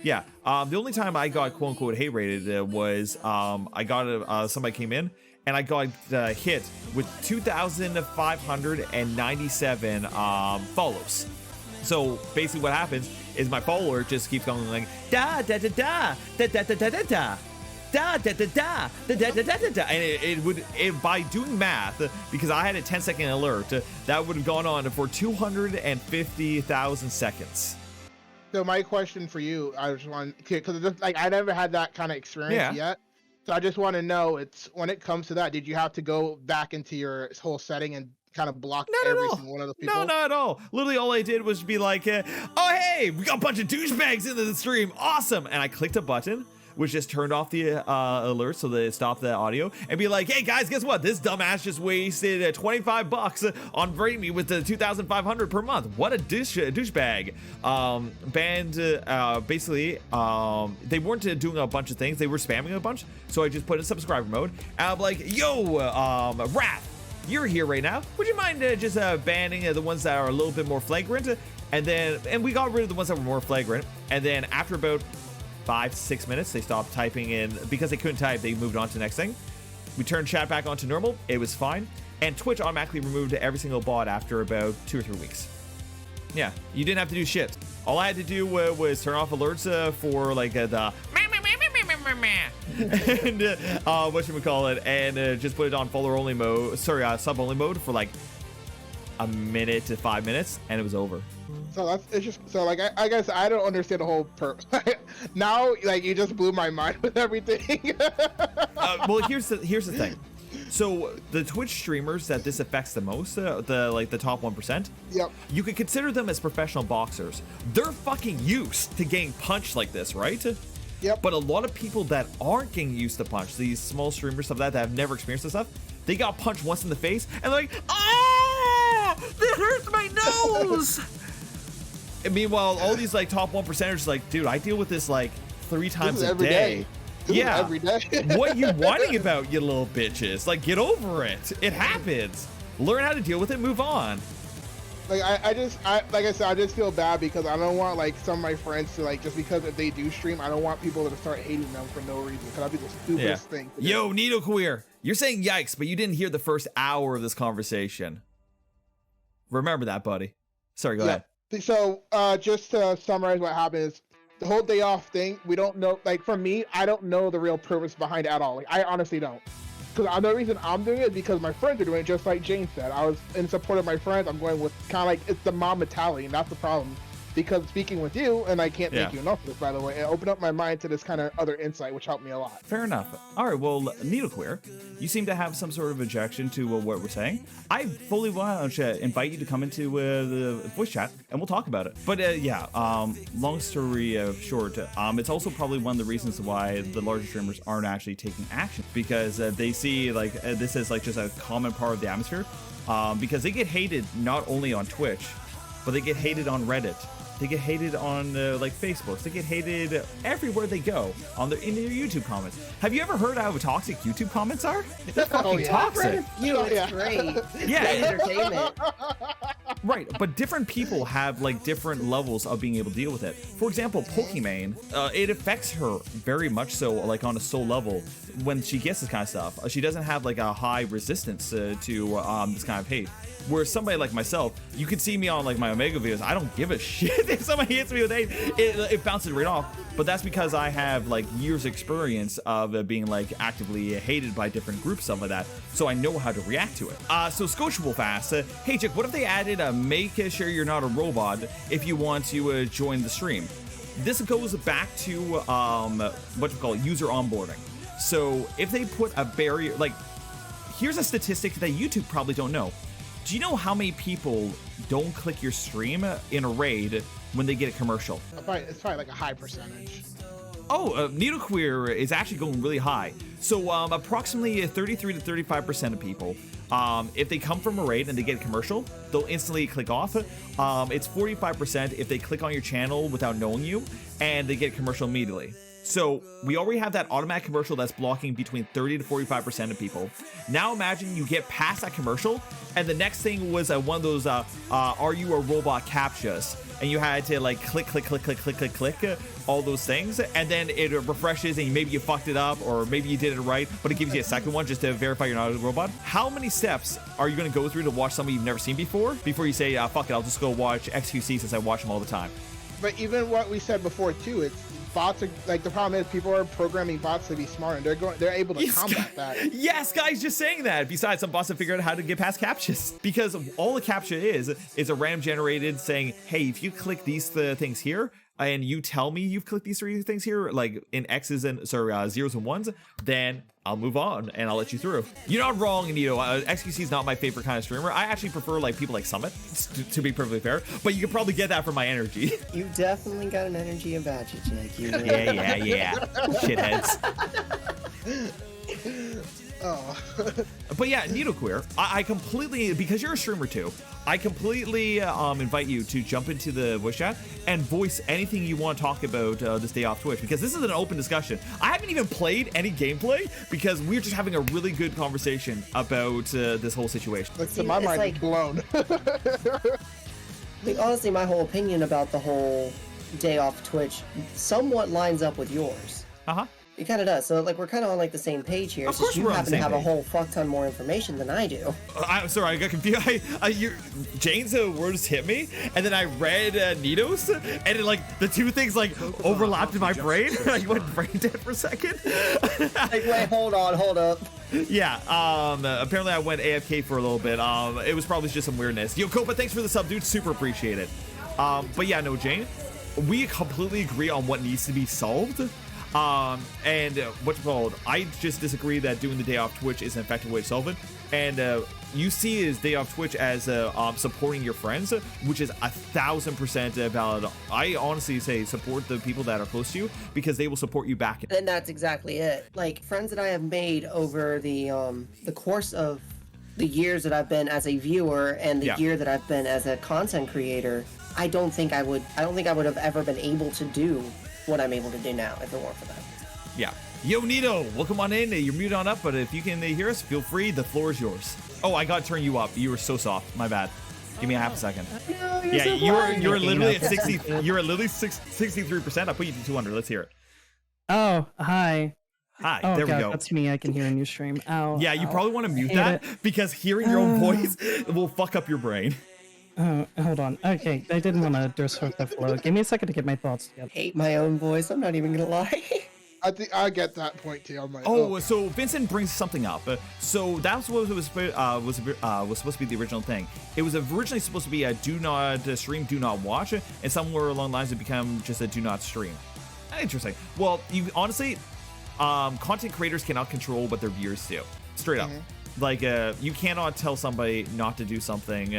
Yeah, the only time I got quote unquote hate rated was I got somebody came in. And I got hit with 2,597 follows. So basically what happens is my follower just keeps going like da da da da da da da da da da da da da da da da da da da, and it would by doing math, because I had a 10-second alert, that would have gone on for 250,000 seconds. So my question for you, I just want, because like I never had that kind of experience yet. So I just want to know, it's when it comes to that, did you have to go back into your whole setting and kind of block every single one of those people? No, not at all. Literally all I did was be like, oh, hey, we got a bunch of douchebags into the stream. Awesome. And I clicked a button, which just turned off the alert so that it stopped the audio, and be like, hey guys, guess what? This dumbass just wasted $25 on raiding me with the 2,500 per month. What a douchebag. Banned, basically, they weren't doing a bunch of things. They were spamming a bunch. So I just put in subscriber mode, and I'm like, yo, Wrath, you're here right now. Would you mind just banning the ones that are a little bit more flagrant? And we got rid of the ones that were more flagrant. And then after about 5 to 6 minutes, they stopped typing in. Because they couldn't type, they moved on to the next thing. We turned chat back onto normal. It was fine. And Twitch automatically removed every single bot after about 2 or 3 weeks. Yeah, you didn't have to do shit. All I had to do was turn off alerts for like the and whatchamacallit, and just put it on follower only mode, sub only mode for like a minute to 5 minutes, and it was over. So it's just, so like I guess I don't understand the whole now, like, you just blew my mind with everything. Well, here's the thing. So the Twitch streamers that this affects the most, the top 1%, yep, you could consider them as professional boxers. They're fucking used to getting punched like this, right? Yep. But a lot of people that aren't getting used to punch, these small streamers, stuff that have never experienced this stuff, they got punched once in the face, and they're like, ah, that hurts my nose. And meanwhile, all these like top 1%ers like, dude, I deal with this like 3 times a day. Yeah, every day. What you whining about, you little bitches? Like, get over it. It happens. Learn how to deal with it. Move on. Like I just feel bad because I don't want like some of my friends to like, just because if they do stream, I don't want people to start hating them for no reason. Because that'd be the stupidest thing. Yo, Needle Queer, you're saying yikes, but you didn't hear the first hour of this conversation. Remember that, buddy. Sorry, go ahead. So just to summarize what happened is, the whole day off thing, we don't know, like for me, I don't know the real purpose behind it at all. Like, I honestly don't. Because the reason I'm doing it is because my friends are doing it, just like Jane said. I was in support of my friends. I'm going with kind of like, it's the mom mentality, and that's the problem. because speaking with you, and I can't thank Yeah. you enough for this, by the way, it opened up my mind to this kind of other insight, which helped me a lot. Fair enough. All right, well, Needle Queer, you seem to have some sort of objection to what we're saying. I fully want to invite you to come into the voice chat, and we'll talk about it. But yeah, long story short, it's also probably one of the reasons why the larger streamers aren't actually taking action, because they see like this is like just a common part of the atmosphere, because they get hated not only on Twitch, but they get hated on Reddit. They get hated on like Facebook. They get hated everywhere they go in their YouTube comments. Have you ever heard how toxic YouTube comments are? They're fucking toxic. It's great. Yeah. Great entertainment. Right, but different people have like different levels of being able to deal with it. For example, Pokimane, it affects her very much so, like on a soul level, when she gets this kind of stuff. She doesn't have like a high resistance to this kind of hate. Whereas somebody like myself, you can see me on like my Omega videos, I don't give a shit if somebody hits me with hate, it bounces right off. But that's because I have like years experience of being like actively hated by different groups, stuff like that. So I know how to react to it. So Scotch Wolf asks, hey Chick, what if they added a make sure you're not a robot if you want to join the stream? This goes back to what you call user onboarding. So if they put a barrier, like here's a statistic that YouTube probably don't know. Do you know how many people don't click your stream in a raid when they get a commercial? It's probably like a high percentage. Oh, Needle Queer is actually going really high. So approximately 33 to 35% of people, if they come from a raid and they get a commercial, they'll instantly click off. It's 45% if they click on your channel without knowing you and they get a commercial immediately. So we already have that automatic commercial that's blocking between 30 to 45% of people. Now imagine you get past that commercial and the next thing was one of those are you a robot captchas, and you had to like click all those things, and then it refreshes and maybe you fucked it up or maybe you did it right, but it gives you a second one just to verify you're not a robot. How many steps are you going to go through to watch somebody you've never seen before you say fuck it, I'll just go watch XQC since I watch them all the time? But even what we said before too, it's bots are like, the problem is people are programming bots to be smart, and they're able to combat that. Yes, guys, just saying that. Besides, some bots have figured out how to get past captchas, because all the captcha is a random generated saying, hey, if you click these things here and you tell me you've clicked these three things here, like in X's and zeros and ones, then I'll move on and I'll let you through. You're not wrong, Nito. XQC is not my favorite kind of streamer. I actually prefer like people like Summit, to be perfectly fair, but you can probably get that from my energy. You definitely got an energy about you, Jake. You know? Yeah. Shitheads. Oh. But yeah, Needle Queer, I completely, because you're a streamer too, I completely invite you to jump into the voice chat and voice anything you want to talk about this day off Twitch, because this is an open discussion. I haven't even played any gameplay because we're just having a really good conversation about this whole situation. Like, so my mind is blown. Like, honestly, my whole opinion about the whole day off Twitch somewhat lines up with yours. Uh-huh. It kind of does. So, like, we're kind of on, like, the same page here. Of course you we're on happen the to same have a page. whole fuck ton more information than I do. I'm sorry, I got confused. Jane's words hit me, and then I read Nito's, and it, like, the two things, like, overlapped in my brain. I went brain dead for a second. Like, wait, hold up. Yeah, apparently I went AFK for a little bit. It was probably just some weirdness. Yo, Copa, thanks for the sub, dude. Super appreciate it. But yeah, no, Jane, we completely agree on what needs to be solved. And what's it called? I just disagree that doing the day off Twitch is an effective way to solve it. And you see his day off Twitch as supporting your friends, which is 1000% valid. I honestly say support the people that are close to you because they will support you back. And that's exactly it. Like, friends that I have made over the course of the years that I've been as a viewer and the year that I've been as a content creator, I don't think I would have ever been able to do what I'm able to do now if it weren't for that. Yeah. Yo, Nito, welcome on in. You're muted on up, but if you can hear us, feel free. The floor is yours. Oh, I got to turn you up. You were so soft. My bad. Give me a half a second. No, Yeah, so you're literally at 60. You're at literally 63%. I'll put you to 200. Let's hear it. Oh, hi. Hi. Oh, there God, we go. that's me. I can hear in your stream. Ow. Yeah, you ow. probably want to mute Hate that it. because hearing your own voice will fuck up your brain. Oh, hold on. Okay, I didn't want to disrupt the flow. Give me a second to get my thoughts together. Hate my own voice. I'm not even gonna lie. I think I get that point too. I'm like, oh, so Vincent brings something up. So that's what was supposed to be the original thing. It was originally supposed to be a do not stream, do not watch, and somewhere along the lines it became just a do not stream. Interesting. Well, you honestly, content creators cannot control what their viewers do. Straight up. Like, you cannot tell somebody not to do something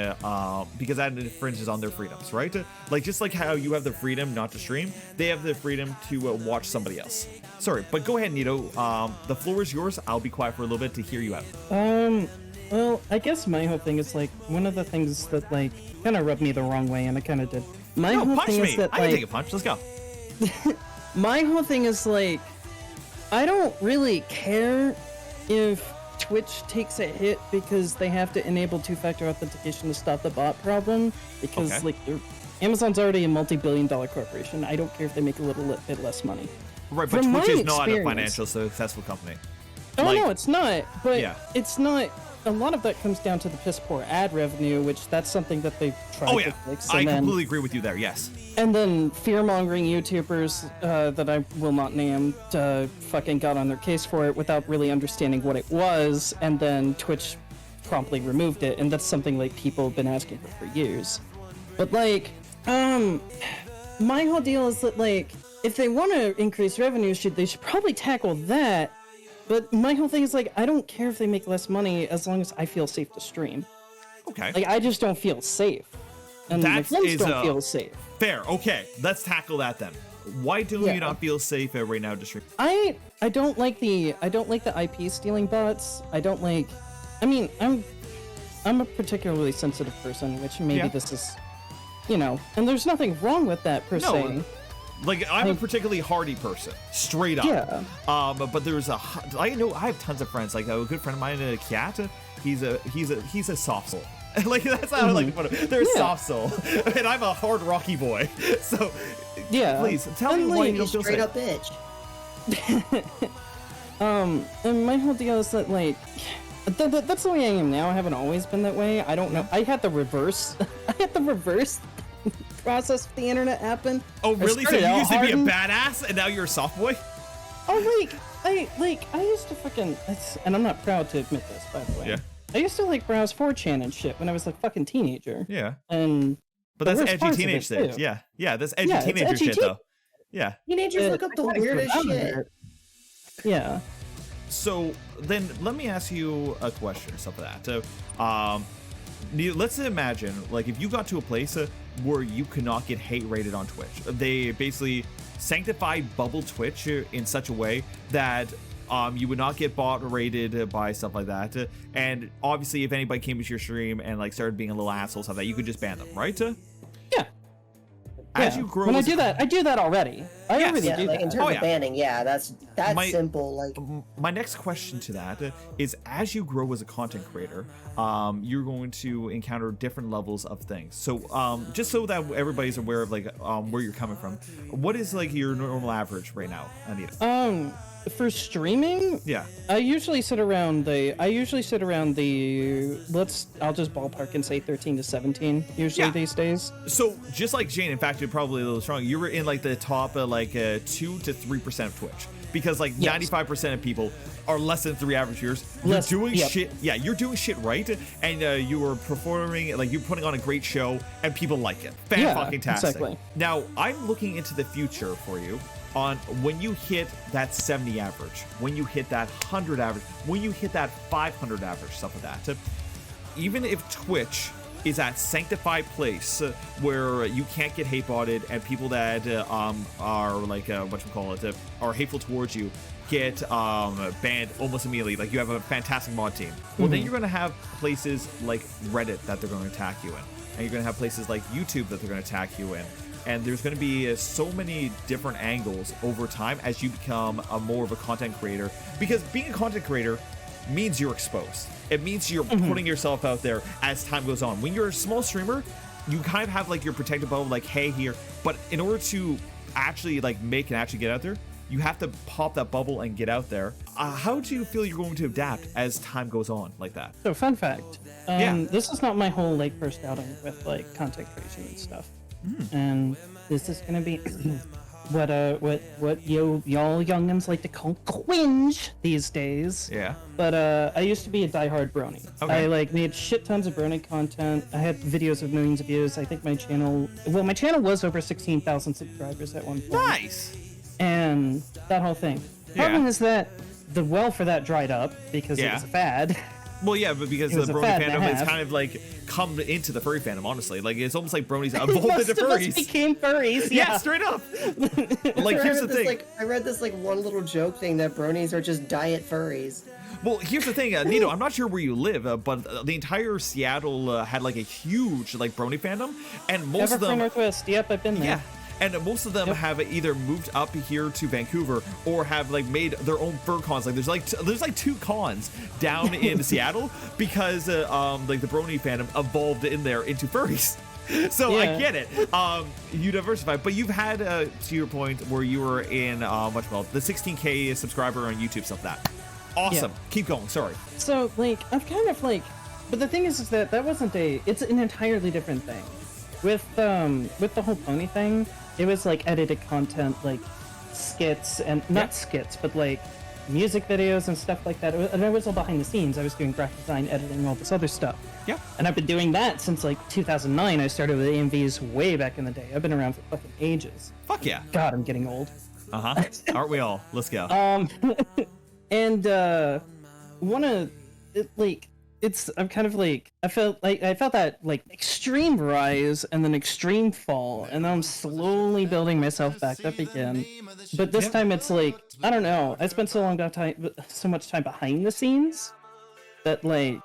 because that infringes on their freedoms, right? Like, just like how you have the freedom not to stream, they have the freedom to watch somebody else. Sorry, but go ahead, Nito. The floor is yours. I'll be quiet for a little bit to hear you out. Well, I guess my whole thing is, like, one of the things that, like, kind of rubbed me the wrong way, and I kind of did. My whole punch thing me. is that, I like, can take a punch. Let's go. my whole thing is, like, I don't really care if Twitch takes a hit because they have to enable two-factor authentication to stop the bot problem, because like Amazon's already a multi-billion-dollar corporation. I don't care if they make a little bit less money. Right, but Twitch is not a financial successful company. Oh, no, it's not. But it's not. A lot of that comes down to the piss poor ad revenue, which that's something that they've tried to fix. I completely agree with you there. Yes. And then fear-mongering YouTubers that I will not name fucking got on their case for it without really understanding what it was, and then Twitch promptly removed it, and that's something like people have been asking for years. But like, my whole deal is that like, if they want to increase revenue, they should probably tackle that. But my whole thing is like, I don't care if they make less money as long as I feel safe to stream. Okay. Like, I just don't feel safe. And my friends don't feel safe. Fair. Okay, let's tackle that then. Why do you not feel safe right now to stream? I don't like the IP stealing bots. I don't like. I mean, I'm a particularly sensitive person, which maybe this is, you know, and there's nothing wrong with that per se. Like, I'm a particularly hardy person, straight up. Yeah. But there's I have tons of friends. Like a good friend of mine, Kat. He's a soft soul. Like, that's how I like to put it. They're a soft soul, and I'm a hard rocky boy. So, please tell me why you don't feel straight safe. up bitch. And my whole deal is that like, that's the way I am now. I haven't always been that way. I don't know. I had the reverse. I had the reverse process of the internet happen. Oh, really? So you used to be a badass, and now you're a soft boy? Oh, I used to fucking, and I'm not proud to admit this, by the way. Yeah. I used to like browse 4chan and shit when I was like fucking teenager. Yeah. But that's edgy teenage things. Yeah. Yeah, that's edgy teenager shit though. Yeah. Teenagers look up the weirdest shit. Yeah. So then let me ask you a question or something like that. Let's imagine, like, if you got to a place where you could not get hate rated on Twitch. They basically sanctify bubble Twitch in such a way that you would not get bot rated by stuff like that. And obviously, if anybody came to your stream and like started being a little asshole, stuff like that, you could just ban them, right? Yeah. As you grow, when I do that already. I already do like, that. in terms of banning, that's simple. Like, my next question to that is, as you grow as a content creator, you're going to encounter different levels of things. So, just so that everybody's aware of like where you're coming from, what is like your normal average right now, Anita? For streaming, I usually sit around the I'll just ballpark and say 13 to 17 usually these days. So just like Jane, in fact, you're probably a little strong. You were in like the top 2 to 3% of Twitch, because like 95% of people are less than 3 average viewers. You're doing shit. Yeah, you're doing shit right, and you are performing, like, you're putting on a great show, and people like it. Fan-fucking-tastic. Exactly. Now, I'm looking into the future for you on when you hit that 70 average, when you hit that 100 average, when you hit that 500 average, stuff like that. Even if Twitch is that sanctified place where you can't get hate botted, and people that are like are hateful towards you get banned almost immediately, like you have a fantastic mod team, well, then you're going to have places like Reddit that they're going to attack you in, and you're going to have places like YouTube that they're going to attack you in. And there's going to be so many different angles over time as you become more of a content creator, because being a content creator means you're exposed. It means you're putting yourself out there as time goes on. When you're a small streamer, you kind of have like your protective bubble, like, hey, here. But in order to actually like make and actually get out there, you have to pop that bubble and get out there. How do you feel you're going to adapt as time goes on like that? So fun fact, this is not my whole like first outing with like content creation and stuff. And this is gonna be what y'all youngins like to call cringe these days. Yeah. But I used to be a diehard brony. Okay. I like made shit tons of brony content. I had videos with millions of views. I think my channel was over 16,000 subscribers at one point. Nice. And that whole thing. Problem is that the well for that dried up because it was a fad. Well, yeah, but because It was the a brony fad and a fandom is half. kind of like come into the furry fandom, honestly. Like, it's almost like bronies evolved Most into of us furries. became furries. Yeah, straight up. Like, here's the thing. I read this like one little joke thing that bronies are just diet furries. Well, here's the thing, Nito, I'm not sure where you live, but the entire Seattle had like a huge like brony fandom, and most of them. Northwest. Yep, I've been there. Yeah. And most of them have either moved up here to Vancouver or have like made their own fur cons. Like there's like 2 cons down in Seattle because like the brony fandom evolved in there into furries. So I get it. You diversify, but you've had to your point where you were in the 16K subscriber on YouTube, stuff like that. Awesome. Yeah. Keep going. Sorry. So like I've kind of like, but the thing is that wasn't it's an entirely different thing. With the whole pony thing, it was like edited content, like skits and not skits, but like music videos and stuff like that. And I was all behind the scenes. I was doing graphic design, editing, all this other stuff. Yeah. And I've been doing that since like 2009. I started with AMVs way back in the day. I've been around for fucking ages. Fuck yeah. God, I'm getting old. Aren't we all? Let's go. And I'm kind of like I felt that like extreme rise and then extreme fall, and then I'm slowly building myself back up again. But this time it's like I don't know. I spent so much time behind the scenes that like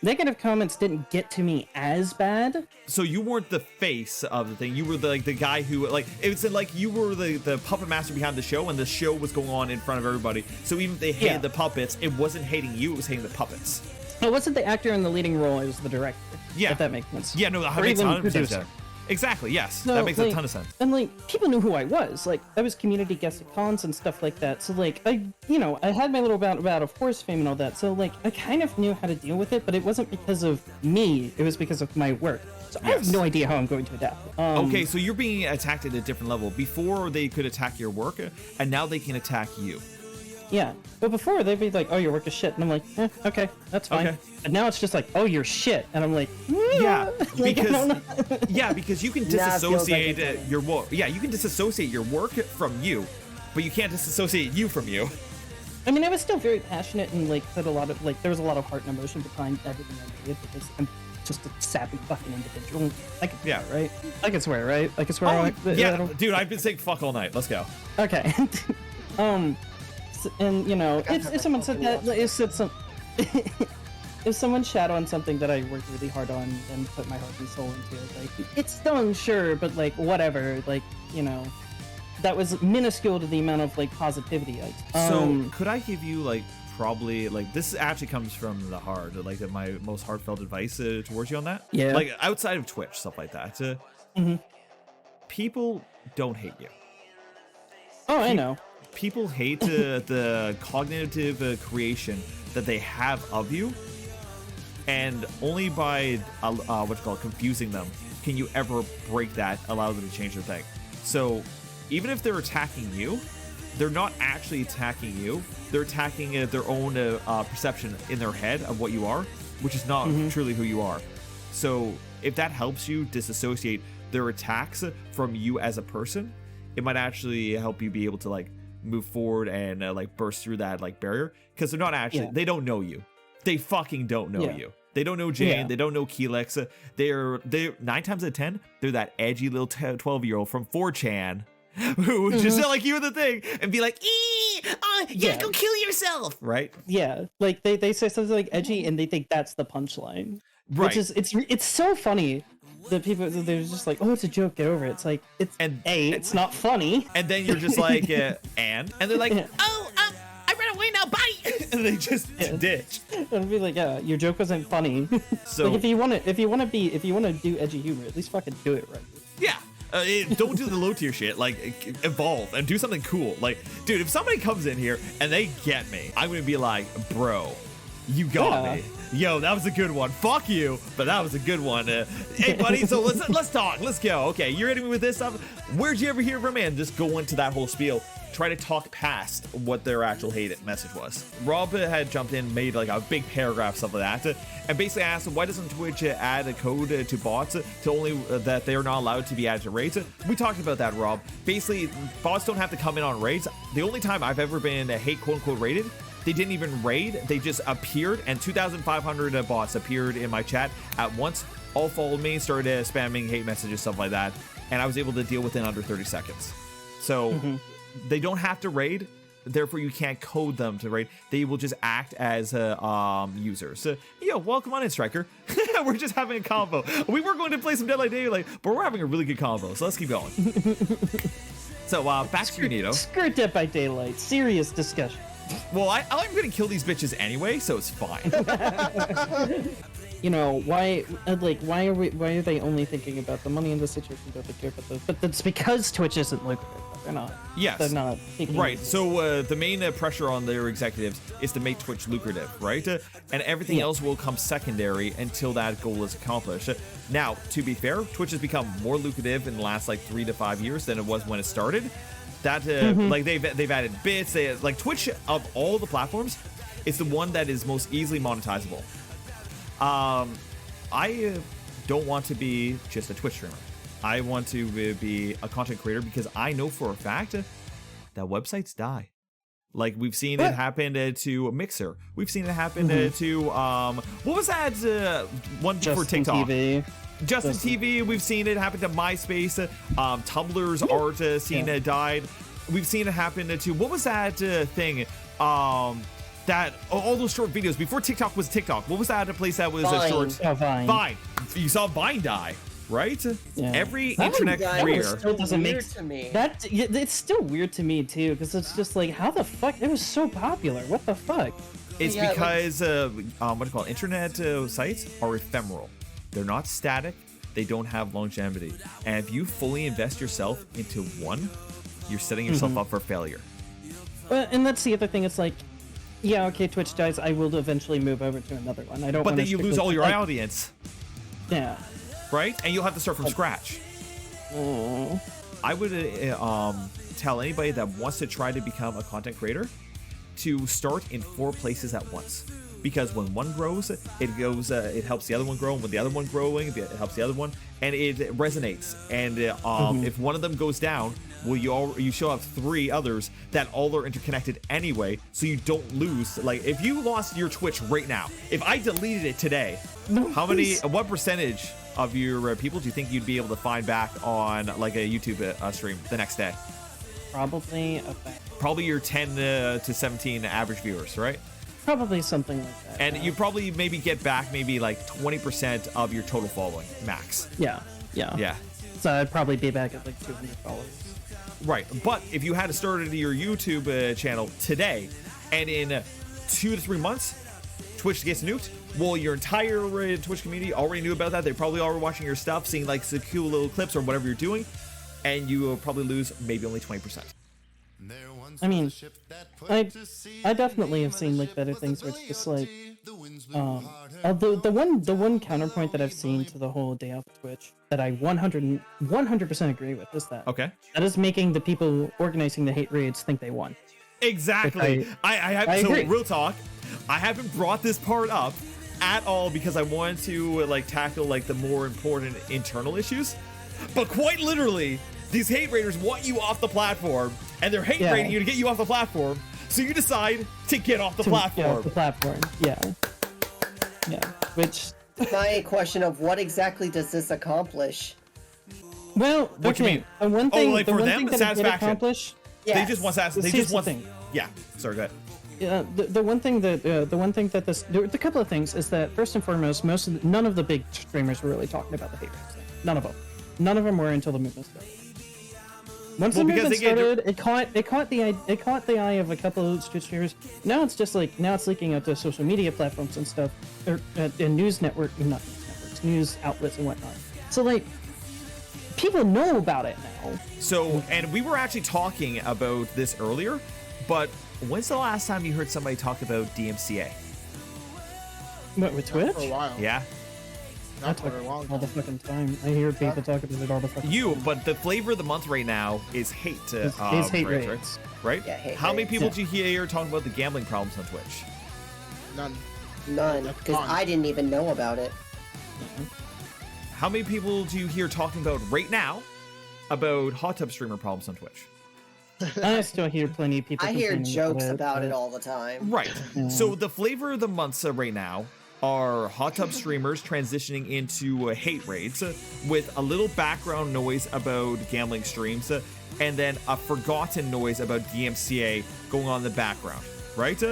negative comments didn't get to me as bad. So you weren't the face of the thing. You were the guy who like it's like you were the puppet master behind the show, and the show was going on in front of everybody. So even if they hated the puppets, it wasn't hating you; it was hating the puppets. I wasn't the actor in the leading role. I was the director. Yeah, if that makes sense. Yeah, no, that makes 100% sense. Exactly. Yes, So, that makes like, a ton of sense. And like people knew who I was. Like I was community guest at cons and stuff like that. So like I had my little bout of horse fame and all that. So like I kind of knew how to deal with it, but it wasn't because of me. It was because of my work. So I have no idea how I'm going to adapt. Okay, so you're being attacked at a different level. Before they could attack your work, and now they can attack you. Yeah, but before they'd be like, "Oh, your work is shit," and I'm like, "Okay, that's fine." Okay. And now it's just like, "Oh, you're shit," and I'm like, Yeah, Like, I don't know. because you can Nah, it feels like disassociate it's your work. Yeah, you can disassociate your work from you, but you can't disassociate you from you. I mean, I was still very passionate and like said a lot of like there was a lot of heart and emotion behind everything I did because I'm just a sappy fucking individual. I can swear, right? I can swear, right? I can swear. Yeah, dude, I've been saying fuck all night. Let's go. Okay. And you know, if someone said that, if someone shat on something that I worked really hard on and put my heart and soul into, like it's stung, sure, but like whatever, like you know, that was minuscule to the amount of like positivity. So could I give you like probably like this actually comes from the heart, like my most heartfelt advice towards you on that? Yeah. Like outside of Twitch, stuff like that. People don't hate you. Oh, I know. People hate the cognitive creation that they have of you, and only by confusing them can you ever break that, allow them to change their thing. So even if they're attacking you, they're not actually attacking you. They're attacking their own perception in their head of what you are, which is not truly who you are. So if that helps you disassociate their attacks from you as a person, it might actually help you be able to like move forward and like burst through that like barrier, because they're not actually they don't know you. They fucking don't know you. They don't know Jane. They don't know Keelix. They're 9 times out of 10 they're that edgy little 12-year-old from 4chan who would just like you in the thing and be like, go kill yourself, right? Yeah, like they say something like edgy and they think that's the punchline, right? Which is it's so funny. The people, they're just like, oh, it's a joke, get over it. It's like, it's not funny. And then you're just like, and they're like, oh, I ran away now, bye. And they just ditch. And be like, yeah, your joke wasn't funny. So like, if you want to do edgy humor, at least fucking do it right. Yeah. Don't do the low tier shit. Like, evolve and do something cool. Like, dude, if somebody comes in here and they get me, I'm gonna be like, bro, You got Yeah. me. Yo, that was a good one. Fuck you, but that was a good one. Hey, buddy, so let's talk. Let's go. Okay, you're hitting me with this stuff. Where'd you ever hear from, man? Just go into that whole spiel. Try to talk past what their actual hate message was. Rob had jumped in, made like a big paragraph, stuff like that, and basically asked, why doesn't Twitch add a code to bots to only that they're not allowed to be added to raids? We talked about that, Rob. Basically, bots don't have to come in on raids. The only time I've ever been hate quote unquote raided, they didn't even raid. They just appeared, and 2,500 bots appeared in my chat at once. All followed me, started spamming hate messages, stuff like that, and I was able to deal with it in under 30 seconds. So they don't have to raid. Therefore, you can't code them to raid. They will just act as users. Yo, welcome on in, Striker. We're just having a combo. We were going to play some Dead by Daylight, but we're having a really good combo. So let's keep going. So back to you, Nito. Screw Dead by Daylight. Serious discussion. Well, I'm going to kill these bitches anyway, so it's fine. You know, why are they only thinking about the money in the situation? Don't they care about but that's because Twitch isn't lucrative. They're not. Yes. They're not. Right. So the main pressure on their executives is to make Twitch lucrative, right? And everything else will come secondary until that goal is accomplished. Now, to be fair, Twitch has become more lucrative in the last like 3 to 5 years than it was when it started. That like they've added bits. Like Twitch of all the platforms, it's the one that is most easily monetizable. I don't want to be just a Twitch streamer. I want to be a content creator because I know for a fact that websites die. Like we've seen it happen to Mixer. We've seen it happen to what was that one for TikTok? Justin TV. We've seen it happen to MySpace. Tumblr's art scene died. We've seen it happen to what was that thing? That all those short videos before TikTok was TikTok. What was that place that was a short? Oh, Vine. Vine. You saw Vine die, right? Yeah. Every That internet creator. Still doesn't make Weird to me. it's still weird to me too, because it's just like, how the fuck it was so popular? What the fuck? It's Yeah, because what do you call it? Internet sites are ephemeral. They're not static. They don't have longevity. And if you fully invest yourself into one, you're setting yourself up for failure. And that's the other thing. It's like, yeah, okay, Twitch dies. I will eventually move over to another one. I don't. But wanna then you stick lose with, all your like, audience, Yeah. right? And you'll have to start from scratch. Oh. I would tell anybody that wants to try to become a content creator to start in 4 places at once. Because when one grows, it goes. It helps the other one grow, and with the other one growing, it helps the other one, and it resonates. And if one of them goes down, well, you still have 3 others that all are interconnected anyway, so you don't lose. Like if you lost your Twitch right now, if I deleted it today, what percentage of your people do you think you'd be able to find back on like a YouTube stream the next day? Probably your 10 to 17 average viewers, right? Probably something like that. And you probably maybe get back maybe like 20% of your total following, max. Yeah. So I'd probably be back at like 200 followers. Right, but if you had started your YouTube channel today, and in 2 to 3 months, Twitch gets nuked, well, your entire Twitch community already knew about that. They probably all were watching your stuff, seeing like some cool little clips or whatever you're doing, and you will probably lose maybe only 20%. I mean, I definitely have seen like better things where it's just like, the one counterpoint that I've seen to the whole day off of Twitch that I 100% agree with is that that is making the people organizing the hate raids think they won. Exactly. I agree. real talk. I haven't brought this part up at all because I wanted to like tackle like the more important internal issues, but quite literally, these hate raiders want you off the platform, and they're hate raiding you to get you off the platform. So you decide to get off the platform. Get off the platform. Yeah. Which. My question of what exactly does this accomplish? Well, what you mean? The one thing, like the for one them, thing that satisfaction. it did accomplish. Yes. They just want satisfaction. They just want. Thing. Yeah. Sorry. Go ahead. Yeah, the one thing that the couple of things is that first and foremost, none of the big streamers were really talking about the hate raids. None of them were until the movement started. Once the movement started, it caught the eye of a couple of Twitch streamers. Now it's just like it's leaking out to social media platforms and stuff, or and news news outlets and whatnot. So like, people know about it now. So, and we were actually talking about this earlier, but when's the last time you heard somebody talk about DMCA? What, with Not Twitch? for a while. Yeah. Not for a long All the time. fucking time. I hear people talk about it all the fucking You, time. but the flavor of the month right now is hate. Is hate raids, raids. right? Yeah, hate How many raids. people Yeah. do you hear talking about the gambling problems on Twitch? None. None, That's because fine. I didn't even know about it. How many people do you hear talking about right now about hot tub streamer problems on Twitch? I still hear plenty of people I hear complaining jokes about it but- all the time. Right. Yeah. So the flavor of the months right now are hot tub streamers transitioning into hate raids with a little background noise about gambling streams and then a forgotten noise about DMCA going on in the background, right?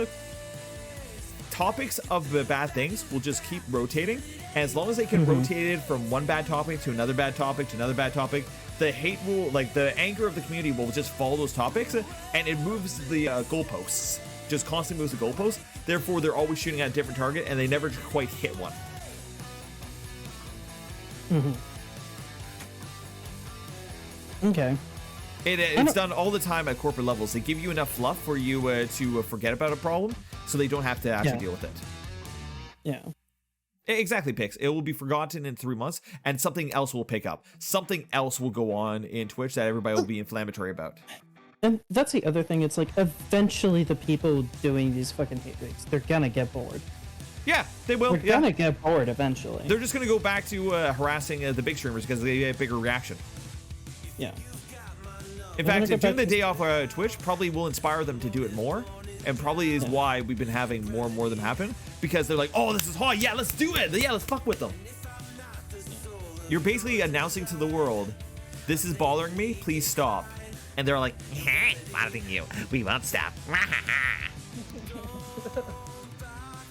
Topics of the bad things will just keep rotating. And as long as they can rotate it from one bad topic to another bad topic to another bad topic, the hate will, like the anger of the community will just follow those topics and it moves the goalposts. Just constantly moves the goalposts. Therefore, they're always shooting at a different target and they never quite hit one. Okay. It's done all the time at corporate levels. They give you enough fluff for you to forget about a problem so they don't have to actually deal with it. Yeah. Exactly, Pix. It will be forgotten in 3 months, and something else will pick up. Something else will go on in Twitch that everybody will be inflammatory about. And that's the other thing. It's like eventually the people doing these fucking hate raids, they're gonna get bored. Yeah, they will. They're Yeah. gonna get bored eventually. They're just going to go back to harassing the big streamers because they get a bigger reaction. Yeah. In They're fact, gonna get doing the back to- day off Twitch probably will inspire them to do it more, and probably is why we've been having more and more of them happen, because they're like, oh, this is hot, yeah, let's do it, yeah, let's fuck with them. You're basically announcing to the world, this is bothering me, please stop. And they're like, bothering you, we won't stop.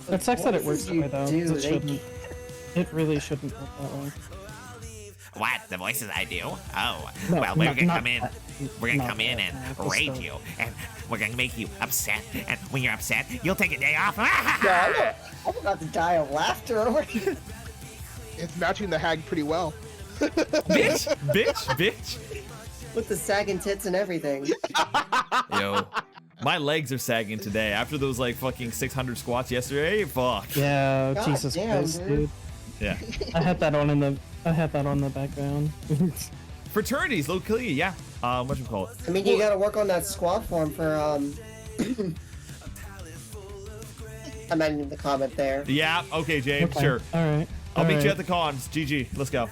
It sucks that it What works did that you way though. 'cause do? It They- shouldn't. It really shouldn't work that way. What? The voices I do? Oh, No, well, we're not- gonna not come in. that. We're gonna Not come in that. and No, just raid the- you, and we're gonna make you upset. And when you're upset, you'll take a day off. Yeah, I'm about to die of laughter over here. It's matching the hag pretty well. Bitch, bitch, bitch. With the sagging tits and everything. Yo, my legs are sagging today after those like fucking 600 squats yesterday. Fuck. Yeah, God Jesus damn, Christ, dude. dude. Yeah. I had that on in the background. Fraternities, locally, yeah. What you call it? I mean, you gotta work on that squad form for, I meant in the comment there. Yeah, okay, Jay, Okay, sure. All right. I'll meet you right. at the cons. GG, let's go.